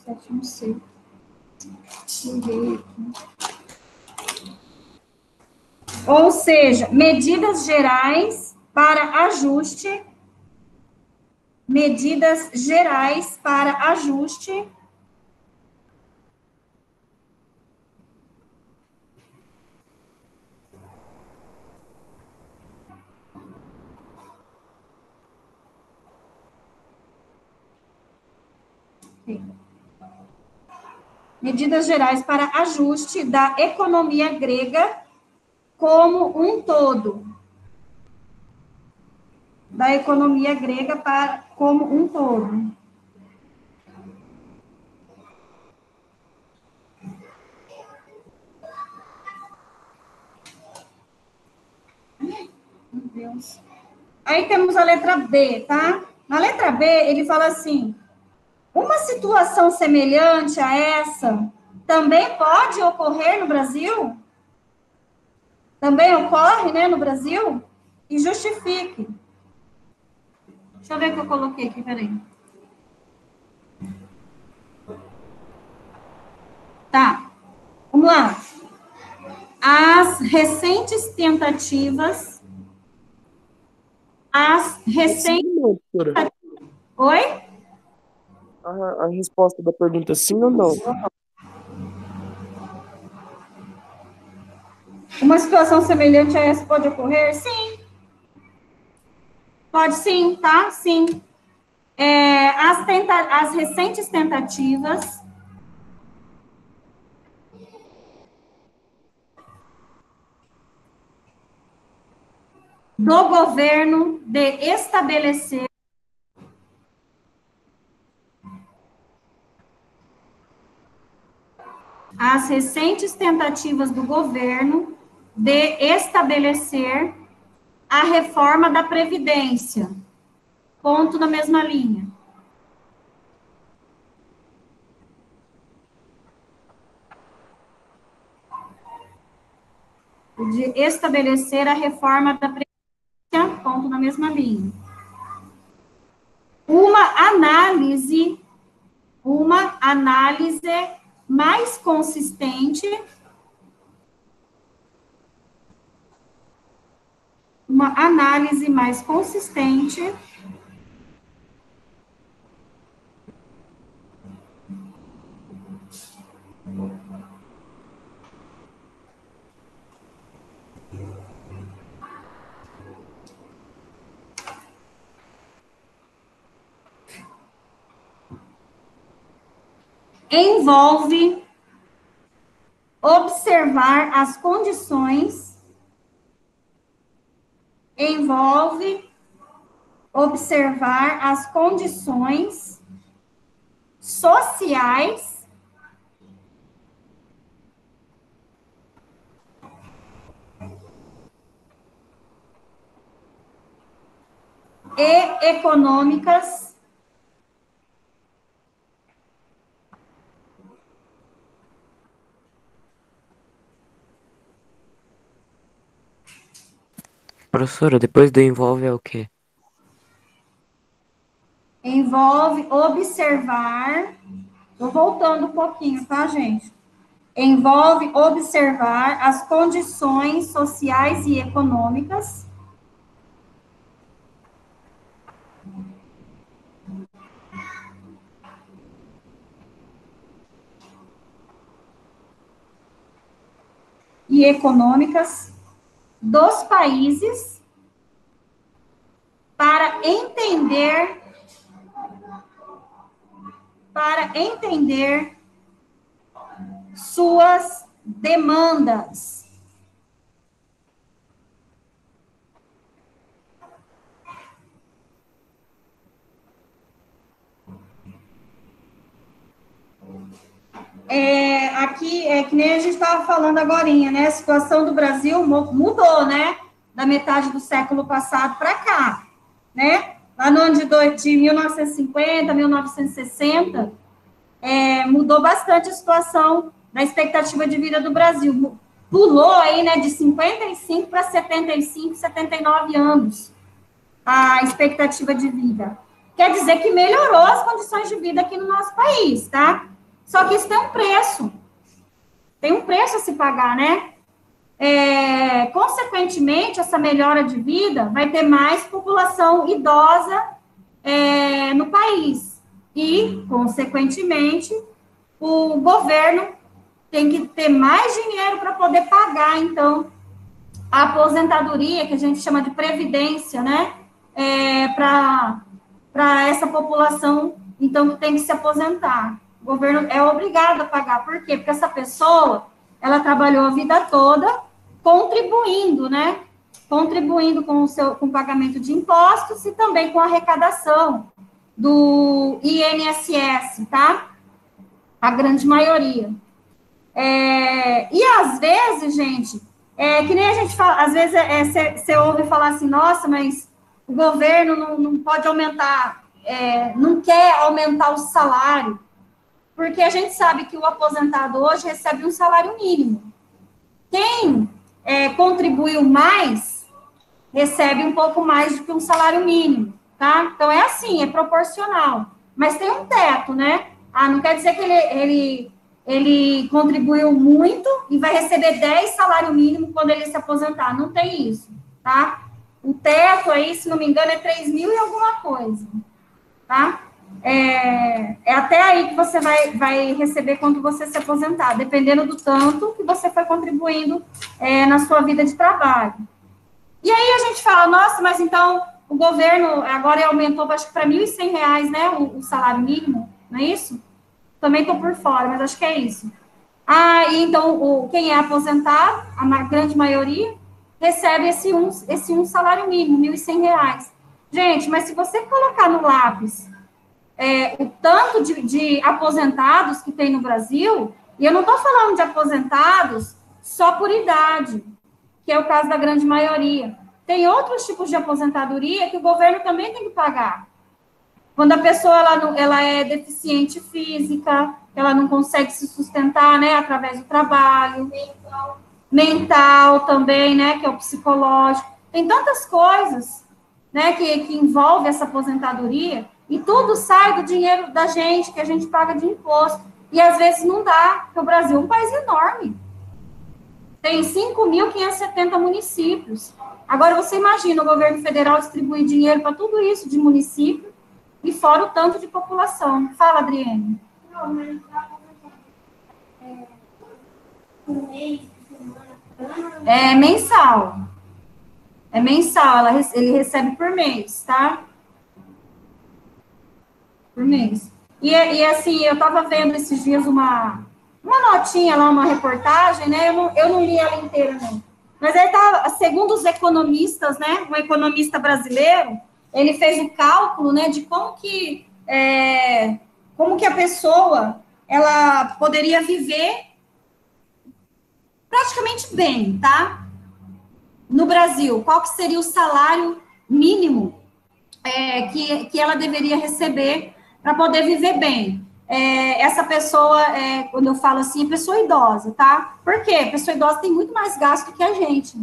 7, não sei. Deixa eu ver aqui. Ou seja, medidas gerais para ajuste. Medidas gerais para ajuste. Medidas gerais para ajuste da economia grega como um todo. Da economia grega como um todo. Meu Deus. Aí temos a letra B, tá? Na letra B, ele fala assim: uma situação semelhante a essa também pode ocorrer no Brasil? Também ocorre, né, no Brasil? E justifique. Deixa eu ver o que eu coloquei aqui, peraí. Tá, vamos lá. As recentes tentativas... Não, professora. Oi? A resposta da pergunta é sim ou não? Uma situação semelhante a essa pode ocorrer? Sim. Pode sim, tá? Sim. As recentes tentativas do governo de estabelecer as recentes tentativas do governo de estabelecer a reforma da Previdência. Ponto na mesma linha. De estabelecer a reforma da Previdência, ponto na mesma linha. Uma análise mais consistente, envolve observar as condições sociais e econômicas Professora, depois do envolve é o quê? envolve observar, tô voltando um pouquinho, tá, gente? Envolve observar as condições sociais e econômicas dos países para entender suas demandas. Aqui, que nem a gente estava falando agorinha, né? A situação do Brasil mudou, né? Da metade do século passado para cá, né? Lá no ano de 1950, 1960, mudou bastante a situação da expectativa de vida do Brasil. Pulou aí, né, de 55 para 75, 79 anos a expectativa de vida. quer dizer que melhorou as condições de vida aqui no nosso país, tá? Só que isso tem um preço. Tem um preço a se pagar, né? Consequentemente, essa melhora de vida vai ter mais população idosa no país. E, consequentemente, o governo tem que ter mais dinheiro para poder pagar, então, a aposentadoria, que a gente chama de previdência, né? Para essa população, então, que tem que se aposentar. O governo é obrigado a pagar. Por quê? Porque essa pessoa, ela trabalhou a vida toda contribuindo, né? Contribuindo com o pagamento de impostos e também com a arrecadação do INSS, tá? A grande maioria. E às vezes, gente, que nem a gente fala, às vezes você ouve falar assim, nossa, mas o governo não pode aumentar, não quer aumentar o salário, porque a gente sabe que o aposentado hoje recebe um salário mínimo. Quem contribuiu mais, recebe um pouco mais do que um salário mínimo, tá? Então, é assim, é proporcional. Mas tem um teto, né? Não quer dizer que ele contribuiu muito e vai receber 10 salário mínimo quando ele se aposentar. Não tem isso, tá? O teto aí, se não me engano, é 3 mil e alguma coisa, tá? Até aí que você vai receber quando você se aposentar, dependendo do tanto que você foi contribuindo na sua vida de trabalho. E aí a gente fala, nossa, mas então o governo agora aumentou, acho que para R$1.100, né, o salário mínimo, não é isso? Também estou por fora, mas acho que é isso. E então quem é aposentado, a grande maioria, recebe esse um salário mínimo, R$1.100. Gente, mas se você colocar no lápis o tanto de aposentados que tem no Brasil, e eu não estou falando de aposentados só por idade, que é o caso da grande maioria. Tem outros tipos de aposentadoria que o governo também tem que pagar. Quando a pessoa ela é deficiente física, ela não consegue se sustentar, né, através do trabalho. Mental também, né, que é o psicológico. Tem tantas coisas, né, que envolve essa aposentadoria, e tudo sai do dinheiro da gente, que a gente paga de imposto. E às vezes não dá, porque o Brasil é um país enorme. Tem 5.570 municípios. Agora, você imagina o governo federal distribuir dinheiro para tudo isso de município, e fora o tanto de população. Fala, Adriane. Não, mas por mês, semana. É mensal. É mensal, ele recebe por mês, tá? Por mês. E assim, eu estava vendo esses dias uma notinha lá, uma reportagem, né? Eu não li ela inteira, não. Mas aí tá, segundo os economistas, né? Um economista brasileiro, ele fez o cálculo, né? De como que a pessoa ela poderia viver praticamente bem, tá? No Brasil, qual que seria o salário mínimo que ela deveria receber para poder viver bem? Essa pessoa, quando eu falo assim, é pessoa idosa, tá? Por quê? A pessoa idosa tem muito mais gasto que a gente.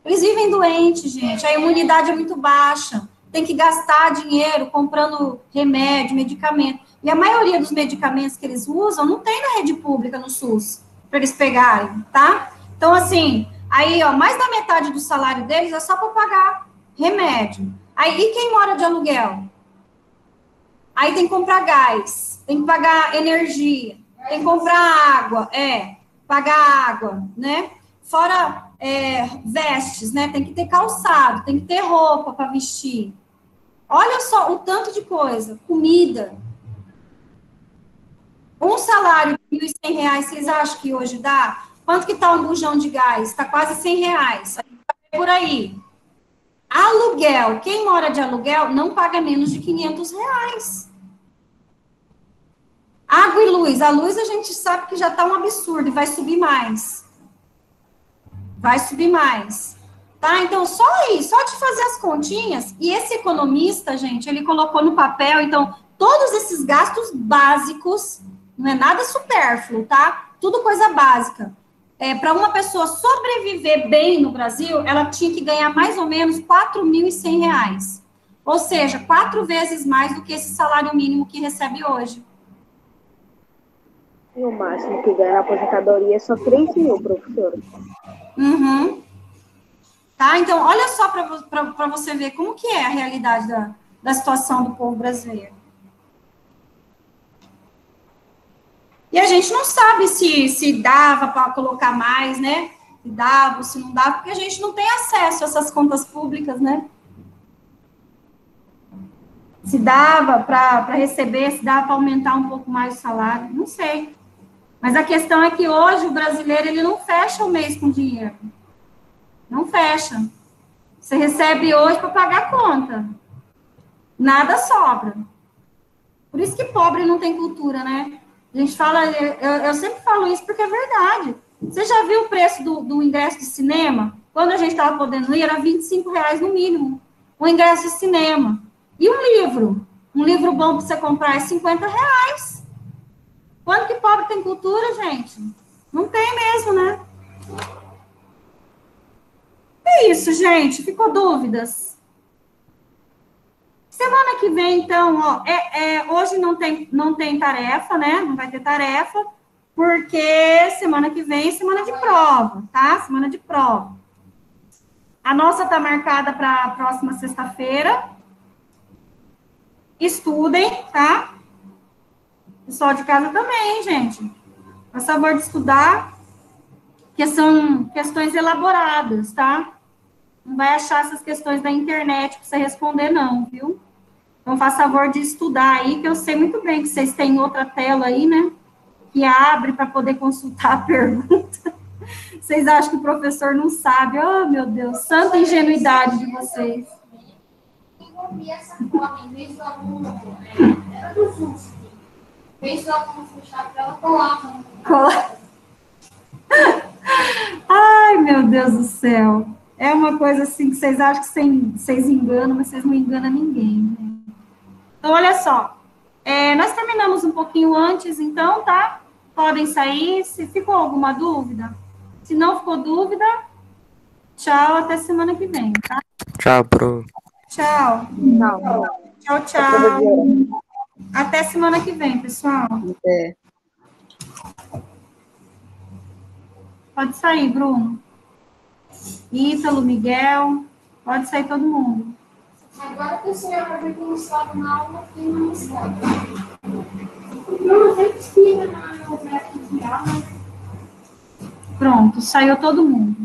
Eles vivem doentes, gente, a imunidade é muito baixa, tem que gastar dinheiro comprando remédio, medicamento. E a maioria dos medicamentos que eles usam não tem na rede pública, no SUS, para eles pegarem, tá? Então, assim, aí, ó, mais da metade do salário deles é só para pagar remédio. Aí, e quem mora de aluguel? Aí tem que comprar gás, tem que pagar energia, tem que comprar água, pagar água, né? Fora vestes, né? Tem que ter calçado, tem que ter roupa para vestir. Olha só o tanto de coisa, comida. Um salário de R$1.100, vocês acham que hoje dá? Quanto que tá um bujão de gás? Está quase R$100. Por aí. Aluguel. Quem mora de aluguel não paga menos de R$500. Água e luz. A luz a gente sabe que já está um absurdo e vai subir mais. Vai subir mais. Tá? Então, só aí, só de fazer as continhas. E esse economista, gente, ele colocou no papel, então, todos esses gastos básicos, não é nada supérfluo, tá? Tudo coisa básica. Para uma pessoa sobreviver bem no Brasil, ela tinha que ganhar mais ou menos R$4.100. Ou seja, 4 vezes mais do que esse salário mínimo que recebe hoje. E o máximo que ganha na aposentadoria é só 3 mil, professora. Uhum. Tá? Então, olha só para você ver como que é a realidade da situação do povo brasileiro. E a gente não sabe se dava para colocar mais, né? Se dava ou se não dava, porque a gente não tem acesso a essas contas públicas, né? Se dava para receber, se dava para aumentar um pouco mais o salário, não sei. Mas a questão é que hoje o brasileiro, ele não fecha o mês com dinheiro. Não fecha. Você recebe hoje para pagar a conta. Nada sobra. Por isso que pobre não tem cultura, né? A gente fala, eu sempre falo isso porque é verdade. Você já viu o preço do ingresso de cinema? Quando a gente estava podendo ir, era R$25 no mínimo. O ingresso de cinema. E um livro? Um livro bom para você comprar é R$50. Quanto que pobre tem cultura, gente? Não tem mesmo, né? É isso, gente. Ficou dúvidas? Semana que vem, então, ó, hoje não tem tarefa, né? Não vai ter tarefa, porque semana que vem é semana de prova, tá? Semana de prova. A nossa tá marcada para a próxima sexta-feira. Estudem, tá? Pessoal de casa também, gente. Por favor de estudar, que são questões elaboradas, tá? Não vai achar essas questões da internet para você responder, não, viu? Então, faça favor de estudar aí, que eu sei muito bem que vocês têm outra tela aí, né? Que abre para poder consultar a pergunta. Vocês acham que o professor não sabe? Oh, meu Deus, santa ingenuidade de vocês. Envolvia essa forma, em vez do aluno, era do FUSP. Em vez do aluno puxar para ela, colava. Ai, meu Deus do céu. É uma coisa assim que vocês acham que vocês enganam, mas vocês não enganam ninguém, né? Então, olha só. Nós terminamos um pouquinho antes, então, tá? Podem sair. Se ficou alguma dúvida? Se não ficou dúvida, tchau, até semana que vem, tá? Tchau, pro. Tchau. Tchau, tchau. Até semana que vem, pessoal. É. Pode sair, Bruno. Ítalo, Miguel, pode sair todo mundo. Agora que o senhor vai ver como estava na aula, tem uma escola. Não, sempre escreva no método de aula. Pronto, saiu todo mundo.